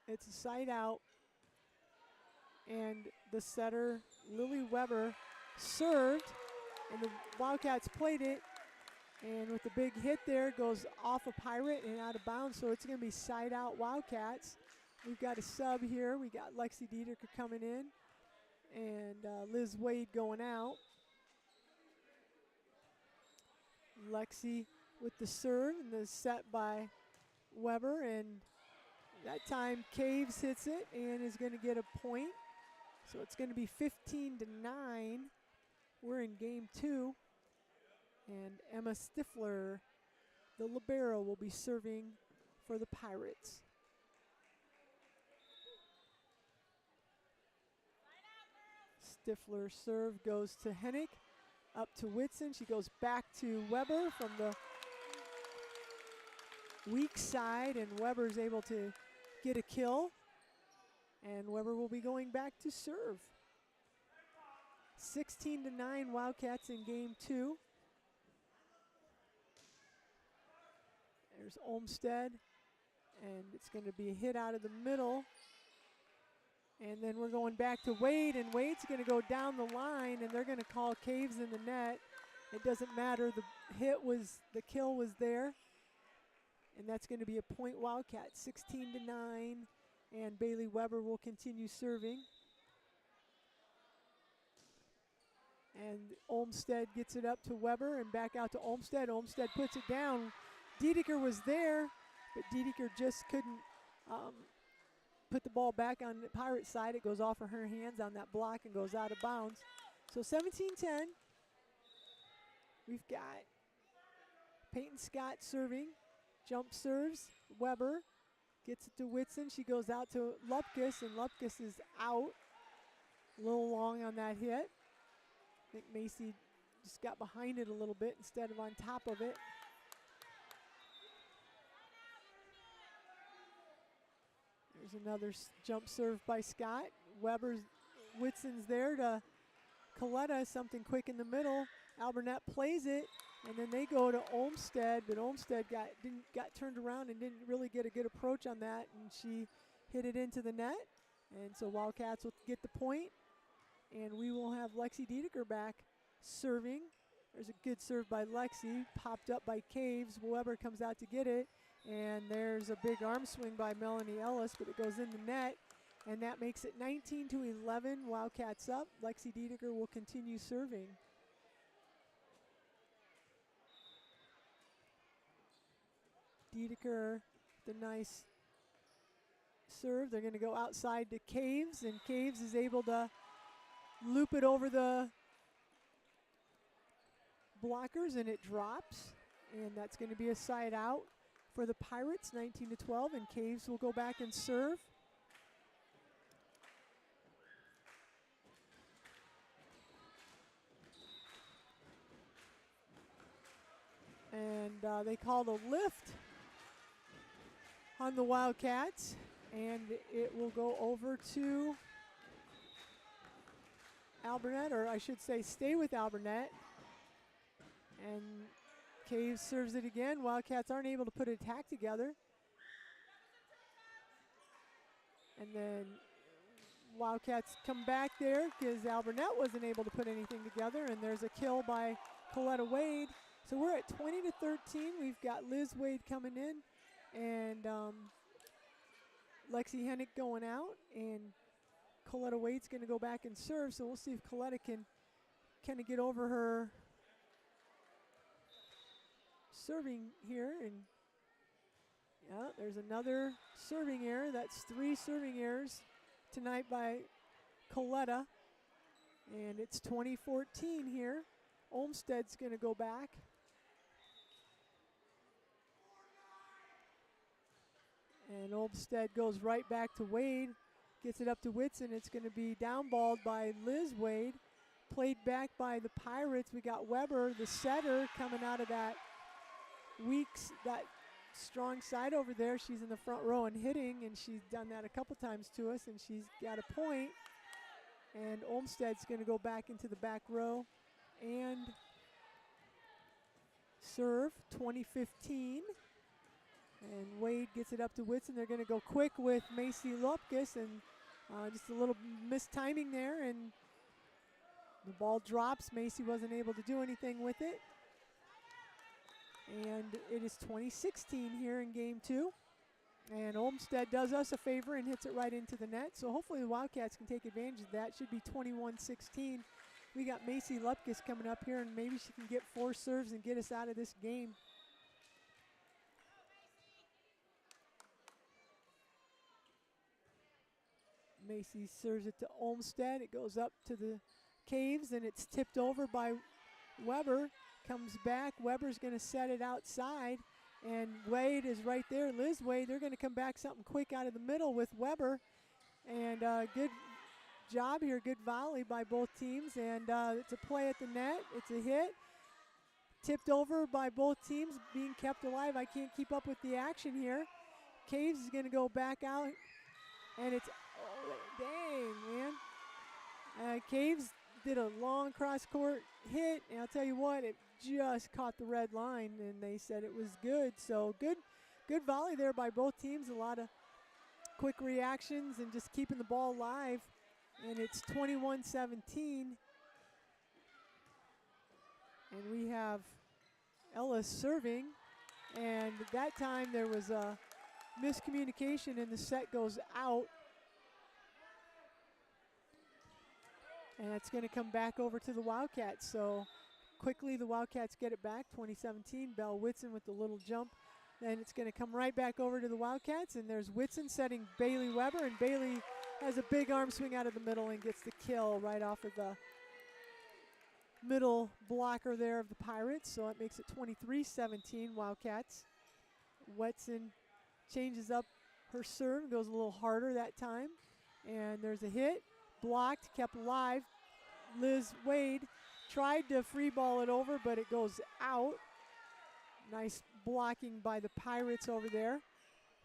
it's a side out, and the setter, Lily Weber, served, and the Wildcats played it, and with the big hit there, it goes off a Pirate and out of bounds, so it's going to be side out Wildcats. We've got a sub here. We got Lexi Dietricher coming in, and Liz Wade going out. Lexi with the serve, and the set by Weber, and that time Caves hits it and is going to get a point. So it's going to be 15-9. We're in game 2. And Emma Stifler, the libero, will be serving for the Pirates. Stifler serve goes to Hennig, up to Whitson. She goes back to Weber from the weak side, and Weber's able to get a kill. And Weber will be going back to serve. 16-9 Wildcats in game 2. There's Olmsted, and it's going to be a hit out of the middle. And then we're going back to Wade, and Wade's going to go down the line, and they're going to call Caves in the net. It doesn't matter. The kill was there. And that's going to be a point Wildcat, 16-9. And Bailey Weber will continue serving. And Olmsted gets it up to Weber and back out to Olmsted. Olmsted puts it down. Dietricher was there, but Dietricher just couldn't put the ball back on the Pirate side. It goes off of her hands on that block and goes out of bounds. So 17-10. We've got Peyton Scott serving. Jump serves. Weber gets it to Whitson. She goes out to Lupkus, and Lupkus is out. A little long on that hit. I think Macy just got behind it a little bit instead of on top of it. There's another jump serve by Scott. Whitson's there to Coletta, something quick in the middle. Alburnett plays it, and then they go to Olmsted, but Olmsted got turned around and didn't really get a good approach on that, and she hit it into the net. And so Wildcats will get the point, and we will have Lexi Dietricher back serving. There's a good serve by Lexi, popped up by Caves. Weber comes out to get it, and there's a big arm swing by Melanie Ellis, but it goes in the net, and that makes it 19-11. Wildcats up. Lexi Dietricher will continue serving. Dietricher, the nice serve. They're going to go outside to Caves, and Caves is able to loop it over the blockers, and it drops, and that's going to be a side out for the Pirates, 19-12, and Caves will go back and serve. And they called a lift on the Wildcats, and it will go over to Alburnett, or I should say stay with Alburnett. And Caves serves it again. Wildcats aren't able to put an attack together. And then Wildcats come back there because Alburnett wasn't able to put anything together, and there's a kill by Coletta Wade. So we're at 20-13. We've got Liz Wade coming in, and Lexi Hennick going out, and Coletta Wade's going to go back and serve. So we'll see if Coletta can kind of get over her serving here. And yeah, there's another serving error. That's 3 serving errors tonight by Coletta. And it's 2014 here. Olmsted's going to go back. And Olmsted goes right back to Wade. Gets it up to Whitson. It's going to be downballed by Liz Wade. Played back by the Pirates. We got Weber, the setter, coming out of that that strong side over there. She's in the front row and hitting, and she's done that a couple times to us, and she's got a point. And Olmsted's going to go back into the back row and serve 2015. And Wade gets it up to Whitson. They're going to go quick with Macy Lupkus, and just a little mistiming there, and the ball drops. Macy wasn't able to do anything with it. And it is 2016 here in game 2. And Olmsted does us a favor and hits it right into the net. So hopefully the Wildcats can take advantage of that. Should be 21-16. We got Macy Lupkus coming up here, and maybe she can get 4 serves and get us out of this game. Macy serves it to Olmsted. It goes up to the Caves, and it's tipped over by Weber. Comes back. Weber's going to set it outside, and Wade is right there. Liz Wade, they're going to come back something quick out of the middle with Weber. And good job here. Good volley by both teams, and it's a play at the net. It's a hit. Tipped over by both teams, being kept alive. I can't keep up with the action here. Caves is going to go back out, and it's dang, man. Caves did a long cross-court hit, and I'll tell you what, it just caught the red line, and they said it was good. So good volley there by both teams. A lot of quick reactions and just keeping the ball alive. And it's 21-17. And we have Ellis serving, and that time there was a miscommunication, and the set goes out. And it's going to come back over to the Wildcats. So quickly the Wildcats get it back, 2017. Belle Whitson with the little jump. Then it's going to come right back over to the Wildcats. And there's Whitson setting Bailey Weber. And Bailey has a big arm swing out of the middle and gets the kill right off of the middle blocker there of the Pirates. So it makes it 23-17 Wildcats. Whitson changes up her serve, goes a little harder that time. And there's a hit. Blocked, kept alive. Liz Wade tried to free ball it over, but it goes out. Nice blocking by the Pirates over there.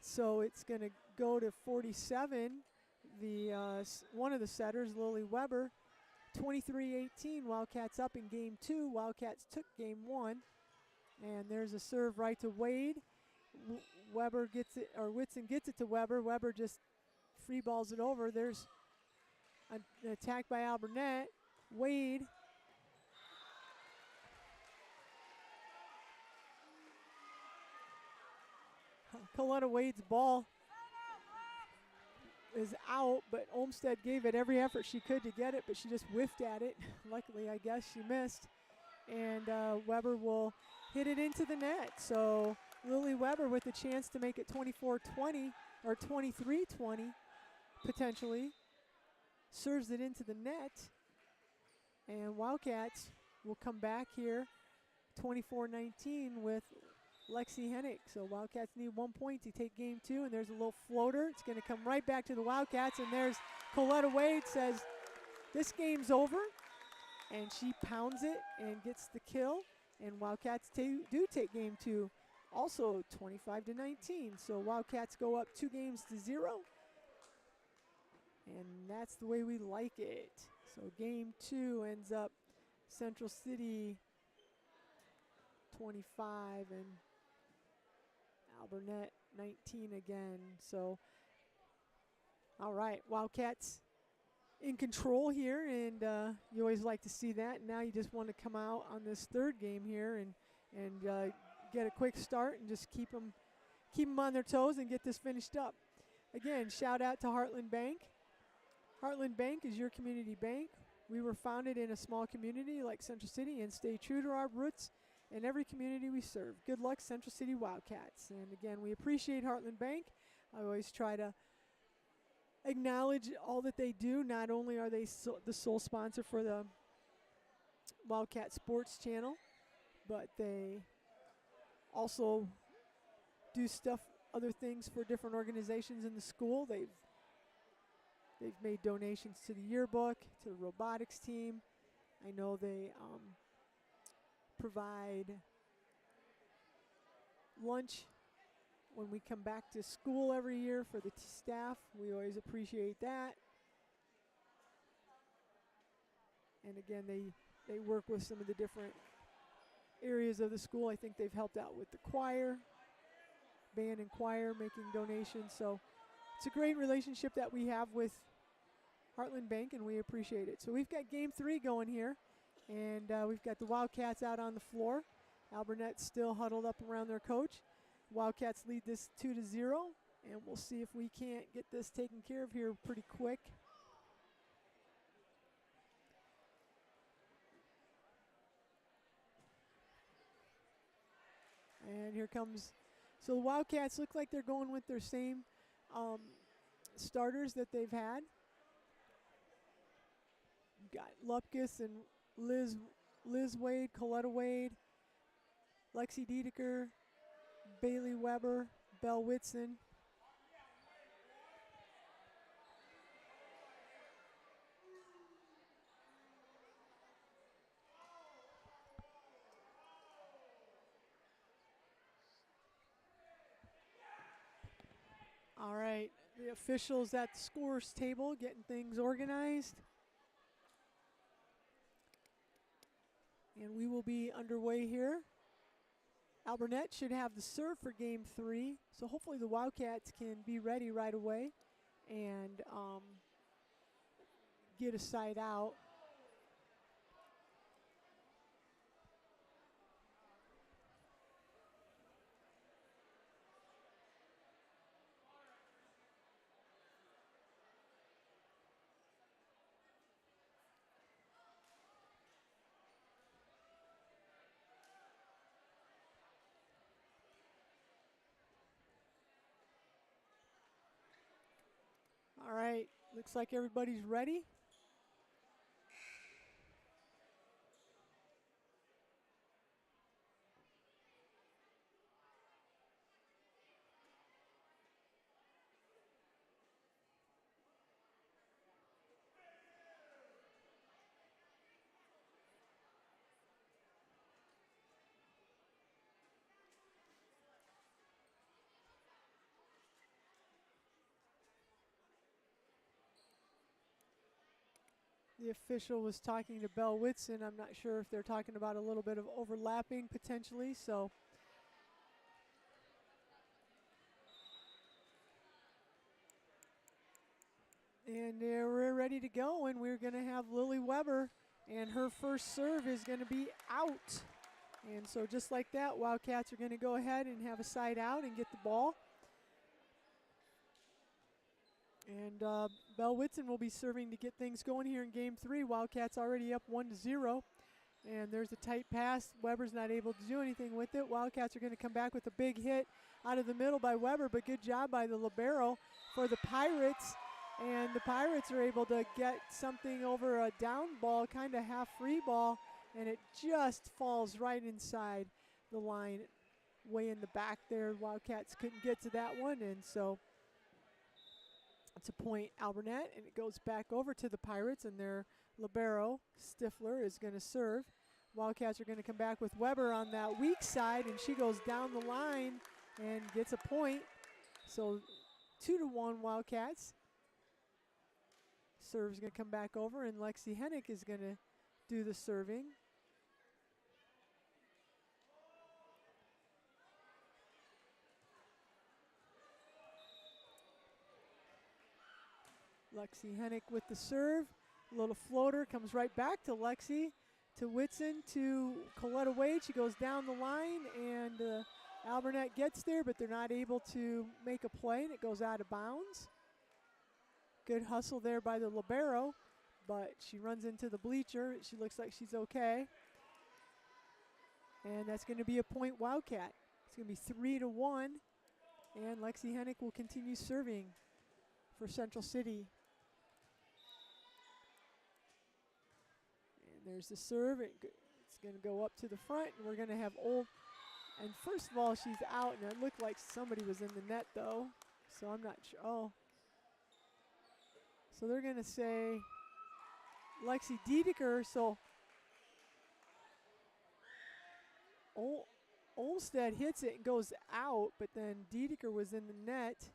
So it's going to go to 47. One of the setters, Lily Weber, 23-18. Wildcats up in game 2. Wildcats took game 1. And there's a serve right to Wade. Weber gets it, or Whitson gets it to Weber. Weber just free balls it over. There's an attack by Alburnett. Wade. Coletta Wade's ball is out, but Olmsted gave it every effort she could to get it, but she just whiffed at it. Luckily, I guess she missed. And Weber will hit it into the net. So Lily Weber with a chance to make it 24-20 or 23-20 potentially. Serves it into the net, and Wildcats will come back here 24-19 with Lexi Hennick. So Wildcats need 1 point to take game 2, and there's a little floater. It's going to come right back to the Wildcats, and there's Coletta Wade says this game's over, and she pounds it and gets the kill, and Wildcats do take game 2, also 25-19. So Wildcats go up 2-0. And that's the way we like it. So game 2 ends up Central City 25 and Alburnett 19 again. So, all right, Wildcats in control here, and you always like to see that. Now you just want to come out on this 3rd game here and get a quick start and just keep them on their toes and get this finished up. again, shout out to Heartland Bank. Heartland Bank is your community bank. We were founded in a small community like Central City and stay true to our roots in every community we serve. Good luck, Central City Wildcats. And again, we appreciate Heartland Bank. I always try to acknowledge all that they do. Not only are they the sole sponsor for the Wildcat Sports Channel, but they also do stuff, other things for different organizations in the school. They've made donations to the yearbook, to the robotics team. I know they provide lunch when we come back to school every year for the staff. We always appreciate that. And again, they work with some of the different areas of the school. I think they've helped out with the choir, band and choir, making donations. So it's a great relationship that we have with Heartland Bank, and we appreciate it. So we've got game 3 going here, and we've got the Wildcats out on the floor. Alburnett still huddled up around their coach. Wildcats lead this 2-0, and we'll see if we can't get this taken care of here pretty quick. And here comes, so the Wildcats look like they're going with their same starters that they've had. You've got Lupkus and Liz Wade, Coletta Wade, Lexi Dedeker, Bailey Weber, Belle Whitson. All right, the officials at the scores table getting things organized. And we will be underway here. Alburnett should have the serve for game 3, so hopefully the Wildcats can be ready right away and get a side out. All right, looks like everybody's ready. The official was talking to Belle Whitson. I'm not sure if they're talking about a little bit of overlapping potentially, so. And we're ready to go, and we're gonna have Lily Weber, and her first serve is gonna be out. And so just like that, Wildcats are gonna go ahead and have a side out and get the ball. And Belle Whitson will be serving to get things going here in game 3. Wildcats already up 1-0. And there's a tight pass. Weber's not able to do anything with it. Wildcats are going to come back with a big hit out of the middle by Weber, but good job by the libero for the Pirates. And the Pirates are able to get something over a down ball, kind of half free ball, and it just falls right inside the line, way in the back there. Wildcats couldn't get to that one, and so it's a point Alburnett, and it goes back over to the Pirates, and their libero, Stifler, is going to serve. Wildcats are going to come back with Weber on that weak side, and she goes down the line and gets a point. So 2-1 Wildcats. Serve's going to come back over, and Lexi Hennick is going to do the serving. Lexi Hennick with the serve. A little floater comes right back to Lexi, to Whitson, to Coletta Wade. She goes down the line, and Alburnett gets there, but they're not able to make a play, and it goes out of bounds. Good hustle there by the libero, but she runs into the bleacher. She looks like she's okay. And that's going to be a point Wildcat. It's going to be 3-1, and Lexi Hennick will continue serving for Central City. And there's the serve. It's going to go up to the front, and we're going to have and first of all, she's out, and it looked like somebody was in the net, though. So I'm not sure. Oh. So they're going to say Lexi Dedeker. So Olmstead hits it and goes out, but then Dedeker was in the net.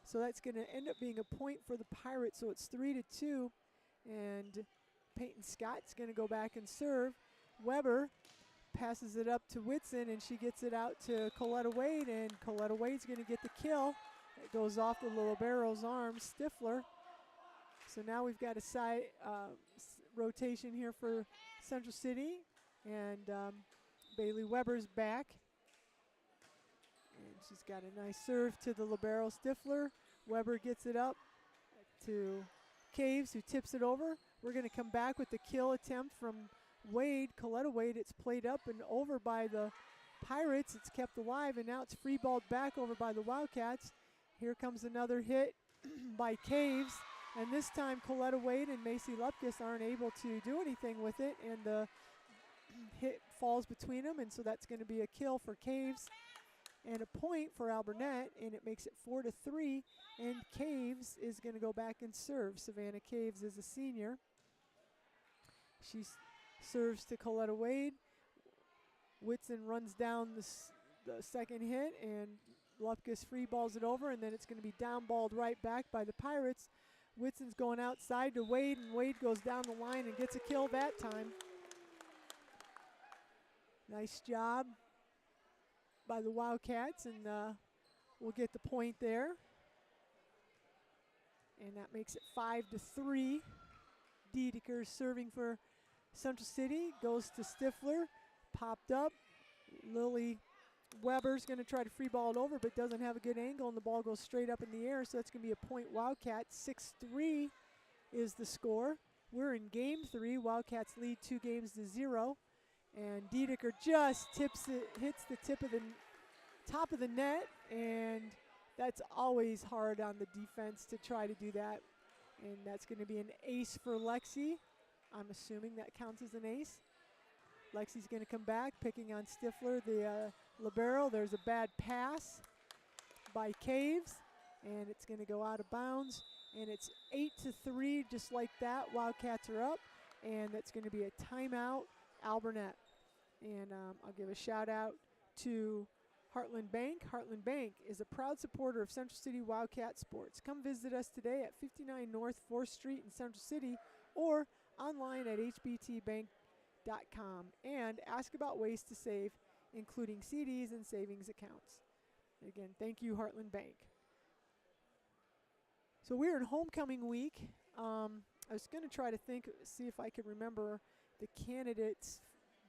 So that's going to end up being a point for the Pirates. So it's 3-2. And Peyton Scott's going to go back and serve. Weber passes it up to Whitson, and she gets it out to Coletta Wade, and Coletta Wade's going to get the kill. It goes off the libero's arm, Stifler. So now we've got a side rotation here for Central City, and Bailey Weber's back. And she's got a nice serve to the libero, Stifler. Weber gets it up to Caves, who tips it over. We're going to come back with the kill attempt from Wade, Coletta Wade. It's played up and over by the Pirates. It's kept alive, and now it's free balled back over by the Wildcats. Here comes another hit by Caves, and this time Coletta Wade and Macy Lupkus aren't able to do anything with it, and the hit falls between them, and so that's going to be a kill for Caves and a point for Alburnett, and it makes it 4-3, and Caves is going to go back and serve. Savannah Caves is a senior. She serves to Coletta Wade. Whitson runs down the second hit, and Lupkus free balls it over, and then it's going to be down balled right back by the Pirates. Whitson's going outside to Wade, and Wade goes down the line and gets a kill that time. Nice job by the Wildcats, and we'll get the point there. And that makes it 5-3. Dedeker serving for Central City, goes to Stifler, popped up. Lily Weber's going to try to free ball it over, but doesn't have a good angle, and the ball goes straight up in the air, so that's going to be a point Wildcat. 6-3 is the score. We're in game 3. Wildcats lead 2-0, and Dedeker just hits the top of the net, and that's always hard on the defense to try to do that. And that's going to be an ace for Lexi. I'm assuming that counts as an ace. Lexi's going to come back, picking on Stifler, the libero. There's a bad pass by Caves, and it's going to go out of bounds. And it's 8-3, just like that. Wildcats are up, and that's going to be a timeout, Alburnett. And I'll give a shout out to Heartland Bank. Heartland Bank is a proud supporter of Central City Wildcat sports. Come visit us today at 59 North 4th Street in Central City, or online at hbtbank.com, and ask about ways to save, including CDs and savings accounts. Again, thank you, Heartland Bank. So we're in homecoming week. I was going to try to see if I could remember the candidates.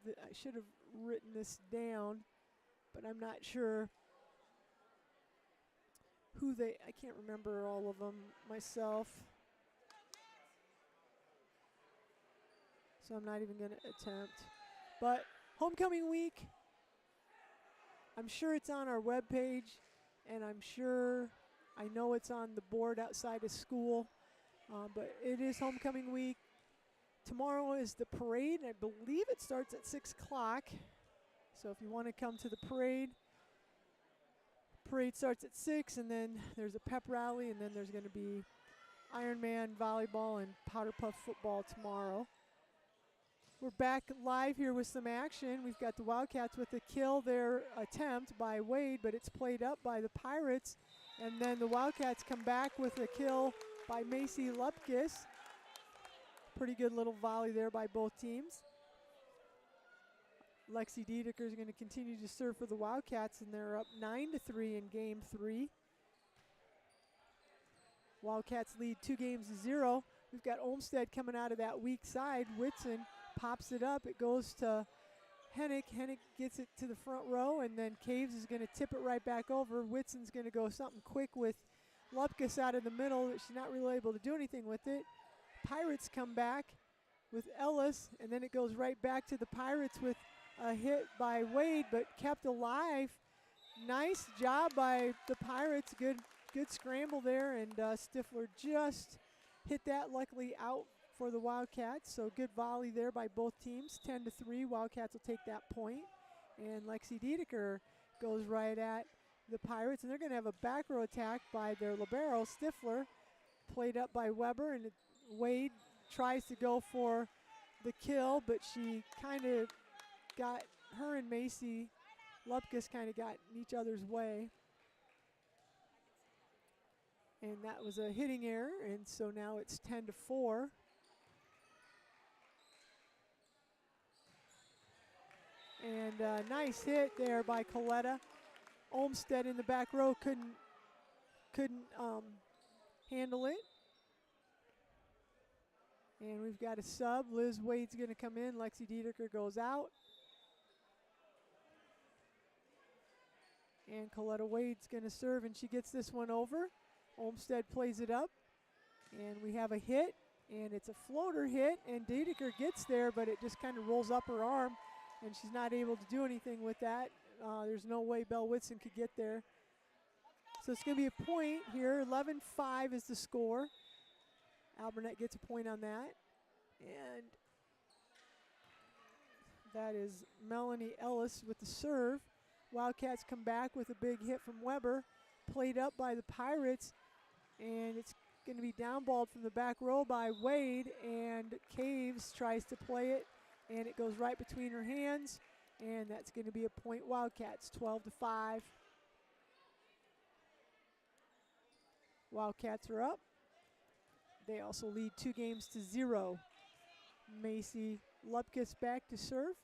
I should have written this down, but I'm not sure I can't remember all of them myself. So I'm not even going to attempt. But homecoming week, I'm sure it's on our webpage, and I know it's on the board outside of school, but it is homecoming week. Tomorrow is the parade, and I believe it starts at 6 o'clock. So if you want to come to the parade starts at 6, and then there's a pep rally, and then there's going to be Ironman volleyball and powder puff football tomorrow. We're back live here with some action. We've got the Wildcats with a kill, their attempt by Wade, but it's played up by the Pirates. And then the Wildcats come back with a kill by Macy Lupkus. Pretty good little volley there by both teams. Lexi Dedeker is going to continue to serve for the Wildcats, and they're up 9-3 in game 3. Wildcats lead 2-0. We've got Olmstead coming out of that weak side. Whitson pops it up. It goes to Hennick. Hennick gets it to the front row, and then Caves is going to tip it right back over. Whitson's going to go something quick with Lupkus out of the middle. She's not really able to do anything with it. Pirates come back with Ellis, and then it goes right back to the Pirates with a hit by Wade, but kept alive. Nice job by the Pirates. Good scramble there, and Stifler just hit that, luckily out for the Wildcats. So good volley there by both teams. 10-3. Wildcats will take that point. And Lexi Dedeker goes right at the Pirates, and they're going to have a back row attack by their libero, Stifler, played up by Weber, and Wade tries to go for the kill, but she kind of got, her and Macy Lupkus kind of got in each other's way. And that was a hitting error, and so now it's 10-4. And a nice hit there by Coletta. Olmsted in the back row couldn't handle it. And we've got a sub. Liz Wade's going to come in. Lexi Dedeker goes out. And Coletta Wade's going to serve, and she gets this one over. Olmsted plays it up, and we have a hit, and it's a floater hit, and Dedeker gets there, but it just kind of rolls up her arm, and she's not able to do anything with that. There's no way Belle Whitson could get there. So it's going to be a point here. 11-5 is the score. Alburnett gets a point on that. And that is Melanie Ellis with the serve. Wildcats come back with a big hit from Weber. Played up by the Pirates. And it's going to be downballed from the back row by Wade. And Caves tries to play it. And it goes right between her hands. And that's going to be a point Wildcats, 12-5. Wildcats are up. They also lead 2-0. Macy Lupkus back to serve.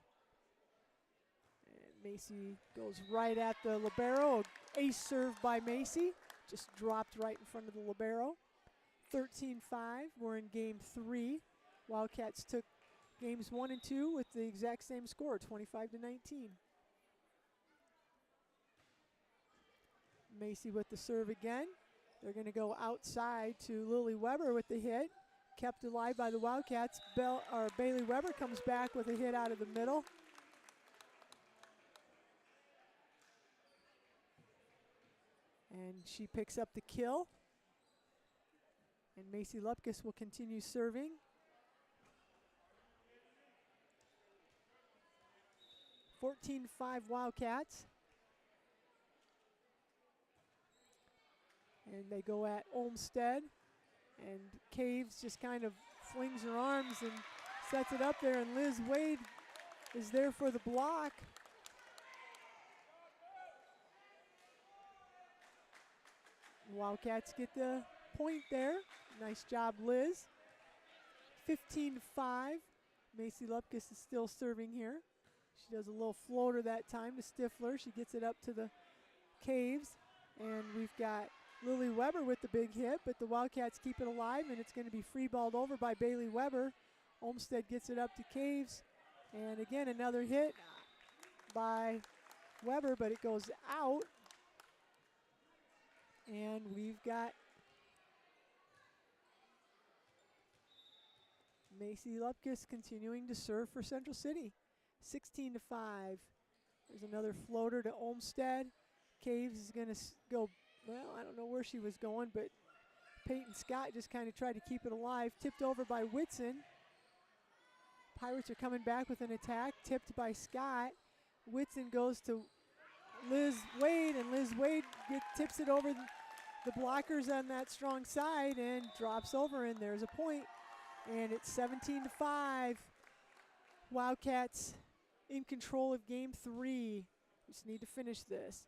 And Macy goes right at the libero. Ace serve by Macy. Just dropped right in front of the libero. 13-5. We're in game 3. Wildcats took games 1 and 2 with the exact same score, 25-19. Macy with the serve again. They're going to go outside to Lily Weber with the hit. Kept alive by the Wildcats. Bailey Weber comes back with a hit out of the middle. And she picks up the kill. And Macy Lupkus will continue serving. 14-5 Wildcats. And they go at Olmsted. And Caves just kind of flings her arms and sets it up there. And Liz Wade is there for the block. Wildcats get the point there. Nice job, Liz. 15-5. Macy Lupkus is still serving here. She does a little floater that time to Stifler. She gets it up to the Caves. And we've got Lily Weber with the big hit, but the Wildcats keep it alive, and it's going to be free-balled over by Bailey Weber. Olmsted gets it up to Caves. And again, another hit by Weber, but it goes out. And we've got Macy Lupkus continuing to serve for Central City. 16-5. There's another floater to Olmsted. Caves is going to go, well, I don't know where she was going, but Peyton Scott just kind of tried to keep it alive. Tipped over by Whitson. Pirates are coming back with an attack. Tipped by Scott. Whitson goes to Liz Wade, and Liz Wade tips it over the blockers on that strong side and drops over, and there's a point. And it's 17-5. Wildcats in control of game 3. We just need to finish this.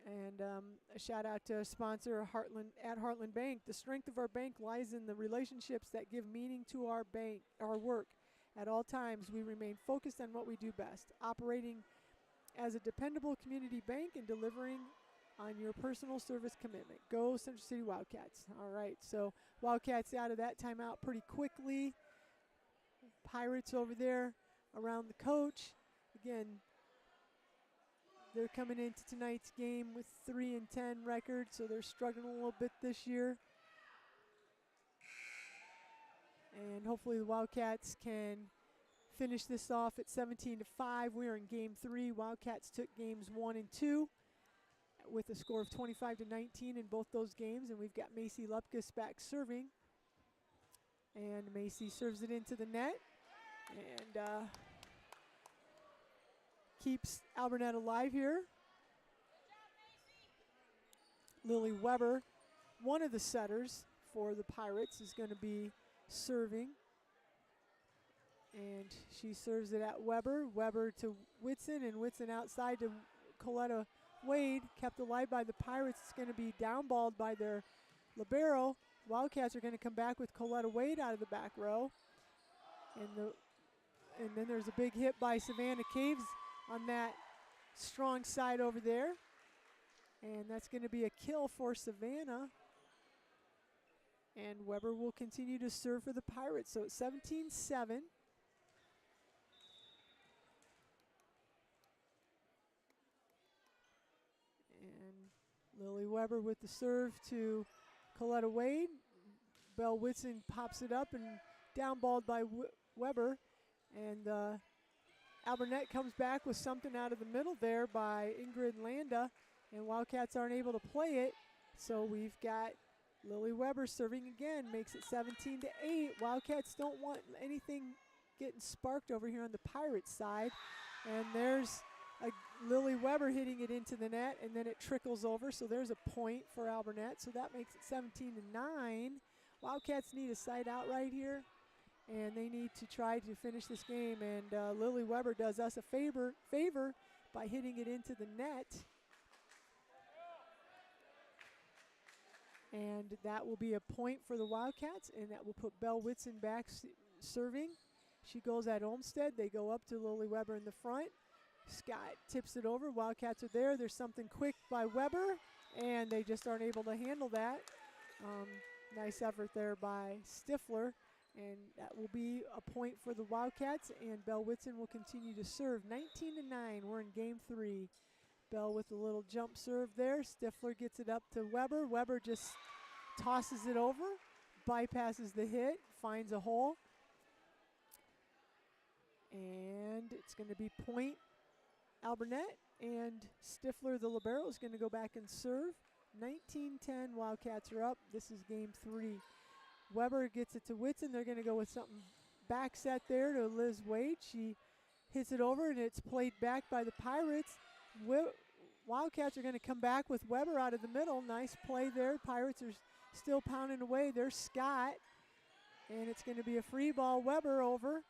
And a shout out to sponsor Heartland Bank. The strength of our bank lies in the relationships that give meaning to our work. At all times, we remain focused on what we do best, operating as a dependable community bank and delivering on your personal service commitment. Go Central City Wildcats. All right, so Wildcats out of that timeout pretty quickly. Pirates over there around the coach. again, they're coming into tonight's game with 3-10 record, so they're struggling a little bit this year. And hopefully the Wildcats can finish this off at 17-5. We are in game 3. Wildcats took games 1 and 2 with a score of 25-19 in both those games, and we've got Macy Lupkus back serving. And Macy serves it into the net and keeps Alburnett alive here. Lily Weber, one of the setters for the Pirates, is going to be serving. And she serves it at Weber. Weber to Whitson, and Whitson outside to Coletta Wade, kept alive by the Pirates. It's going to be downballed by their libero. Wildcats are going to come back with Coletta Wade out of the back row. And then there's a big hit by Savannah Caves on that strong side over there. And that's going to be a kill for Savannah. And Weber will continue to serve for the Pirates. So it's 17-7. And Lily Weber with the serve to Coletta Wade. Belle Whitson pops it up and downballed by Weber. And Alburnett comes back with something out of the middle there by Ingrid Landa. And Wildcats aren't able to play it. So we've got Lily Weber serving again, makes it 17-8. Wildcats don't want anything getting sparked over here on the Pirates side. And there's Lily Weber hitting it into the net, and then it trickles over, so there's a point for Alburnett. So that makes it 17-9. Wildcats need a side out right here, and they need to try to finish this game. And Lily Weber does us a favor by hitting it into the net. And that will be a point for the Wildcats, and that will put Belle Whitson back serving. She goes at Olmsted. They go up to Lily Weber in the front. Scott tips it over. Wildcats are there. There's something quick by Weber, and they just aren't able to handle that. Nice effort there by Stifler, and that will be a point for the Wildcats, and Belle Whitson will continue to serve. 19-9. We're in game 3. Bell with a little jump serve there. Stifler gets it up to Weber. Weber just tosses it over, bypasses the hit, finds a hole. And it's going to be point Alburnett, and Stifler, the libero, is going to go back and serve. 19-10, Wildcats are up. This is game 3. Weber gets it to Whitson. They're going to go with something back set there to Liz Wade. She hits it over, and it's played back by the Pirates. Wildcats are going to come back with Weber out of the middle. Nice play there. Pirates are still pounding away. There's Scott, and it's going to be a free ball. Weber over.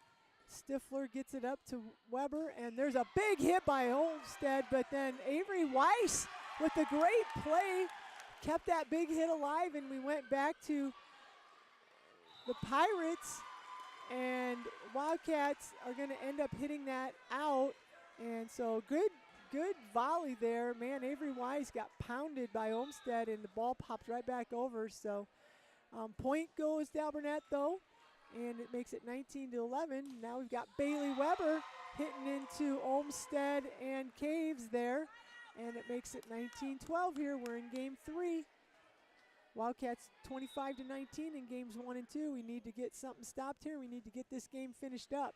Stifler gets it up to Weber, and there's a big hit by Olmsted, but then Avery Weiss with a great play kept that big hit alive, and we went back to the Pirates, and Wildcats are going to end up hitting that out. And so good volley there. Man, Avery Wise got pounded by Olmsted, and the ball popped right back over. So point goes to Alburnett, though, and it makes it 19-11. Now we've got Bailey Weber hitting into Olmsted and Caves there, and it makes it 19-12 here. We're in game 3. Wildcats 25-19 in games 1 and 2. We need to get something stopped here. We need to get this game finished up.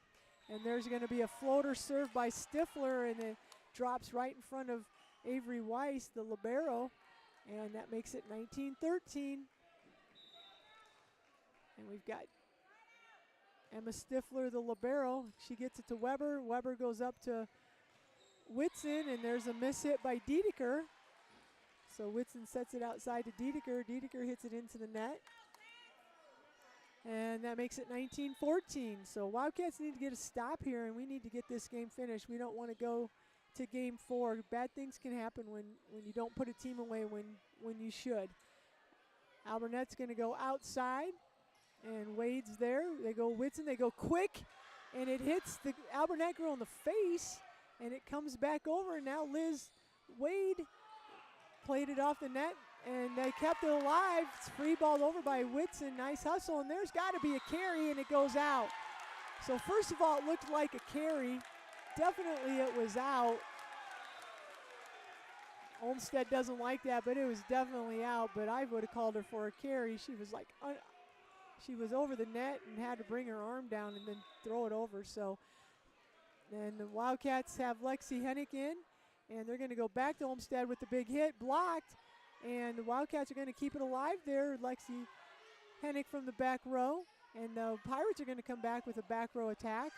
And there's going to be a floater serve by Stifler, and it drops right in front of Avery Weiss, the libero, and that makes it 19-13. And we've got Emma Stifler, the libero. She gets it to Weber. Weber goes up to Whitson, and there's a miss hit by Dedeker. So Whitson sets it outside to Dedeker. Dedeker hits it into the net. And that makes it 19-14. So Wildcats need to get a stop here, and we need to get this game finished. We don't want to go to game 4. Bad things can happen when you don't put a team away when you should. Alburnett's going to go outside, and Wade's there. They go Whitson. They go quick, and it hits the Alburnett girl in the face, and it comes back over. And now Liz Wade played it off the net, and they kept it alive. It's free balled over by Whitson. Nice hustle, and there's got to be a carry, and it goes out. So first of all, it looked like a carry, definitely it was out. Olmsted doesn't like that, but it was definitely out. But I would have called her for a carry. She was like, she was over the net and had to bring her arm down and then throw it over. So then the Wildcats have Lexi Hennick in, and they're going to go back to Olmsted with the big hit, blocked. And the Wildcats are going to keep it alive there. Lexi Hennick from the back row. And the Pirates are going to come back with a back row attack.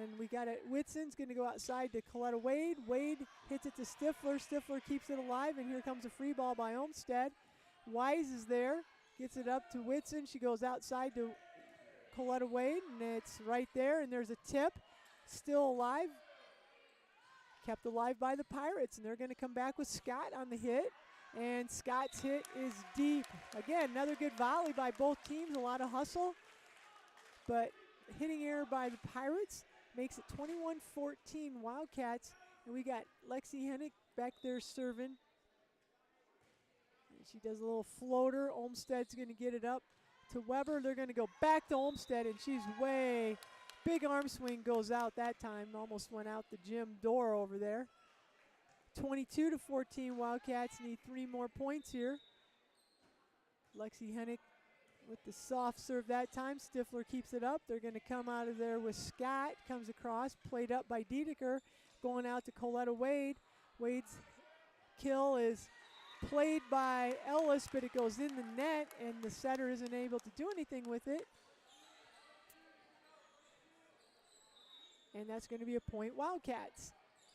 And we got it. Whitson's going to go outside to Coletta Wade. Wade hits it to Stifler. Stifler keeps it alive, and here comes a free ball by Olmsted. Wise is there, gets it up to Whitson. She goes outside to Coletta Wade, and it's right there, and there's a tip. Still alive. Kept alive by the Pirates, and they're going to come back with Scott on the hit. And Scott's hit is deep. Again, another good volley by both teams, a lot of hustle. But hitting error by the Pirates makes it 21-14 Wildcats. And we got Lexi Hennick back there serving. And she does a little floater. Olmsted's going to get it up to Weber. They're going to go back to Olmsted, and she's way, big arm swing goes out that time. Almost went out the gym door over there. 22-14 Wildcats need 3 more points here. Lexi Hennick with the soft serve that time. Stifler keeps it up. They're going to come out of there with Scott. Comes across, played up by Dedeker. Going out to Coletta Wade. Wade's kill is played by Ellis, but it goes in the net, and the setter isn't able to do anything with it. And that's going to be a point Wildcats.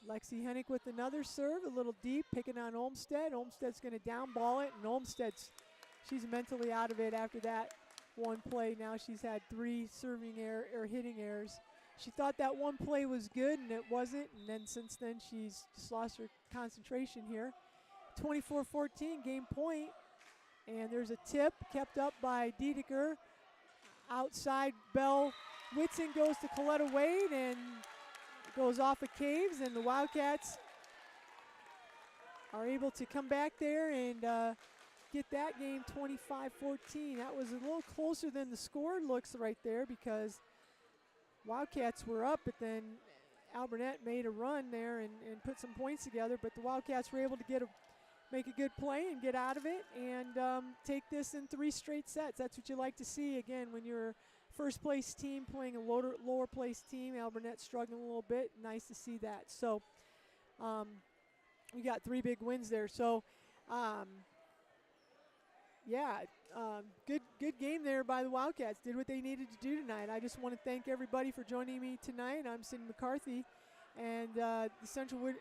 Lexi Hennick with another serve, a little deep, picking on Olmsted. Olmsted's going to down ball it, and she's mentally out of it after that one play. Now she's had 3 serving or hitting errors. She thought that one play was good, and it wasn't, and then since then she's just lost her concentration here. 24-14, game point, and there's a tip kept up by Dedeker. Outside Bell Whitson goes to Coletta Wade, and goes off of Caves, and the Wildcats are able to come back there and get that game 25-14. That was a little closer than the score looks right there, because Wildcats were up, but then Alburnett made a run there and put some points together, but the Wildcats were able to make a good play and get out of it and take this in 3 straight sets. That's what you like to see, again, when you're first place team playing a lower place team. Alburnett struggling a little bit. Nice to see that. So we got 3 big wins there. So good game there by the Wildcats. Did what they needed to do tonight. I just want to thank everybody for joining me tonight. I'm Cindy McCarthy, and the Central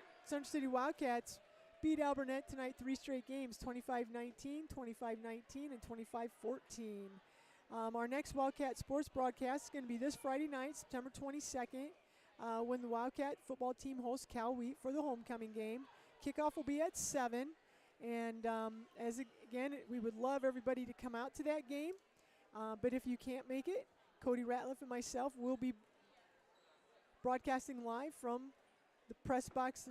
City Wildcats beat Alburnett tonight 3 straight games, 25-19, 25-19, and 25-14. Our next Wildcat sports broadcast is going to be this Friday night, September 22nd, when the Wildcat football team hosts Cal Wheat for the homecoming game. Kickoff will be at 7. And again, we would love everybody to come out to that game. But if you can't make it, Cody Ratliff and myself will be broadcasting live from the press box,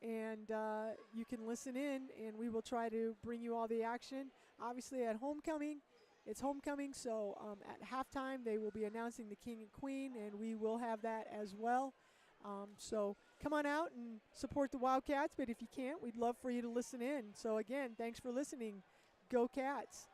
and you can listen in, and we will try to bring you all the action. Obviously at homecoming, it's homecoming, so at halftime they will be announcing the king and queen, and we will have that as well. So come on out and support the Wildcats, but if you can't, we'd love for you to listen in. So again, thanks for listening. Go Cats.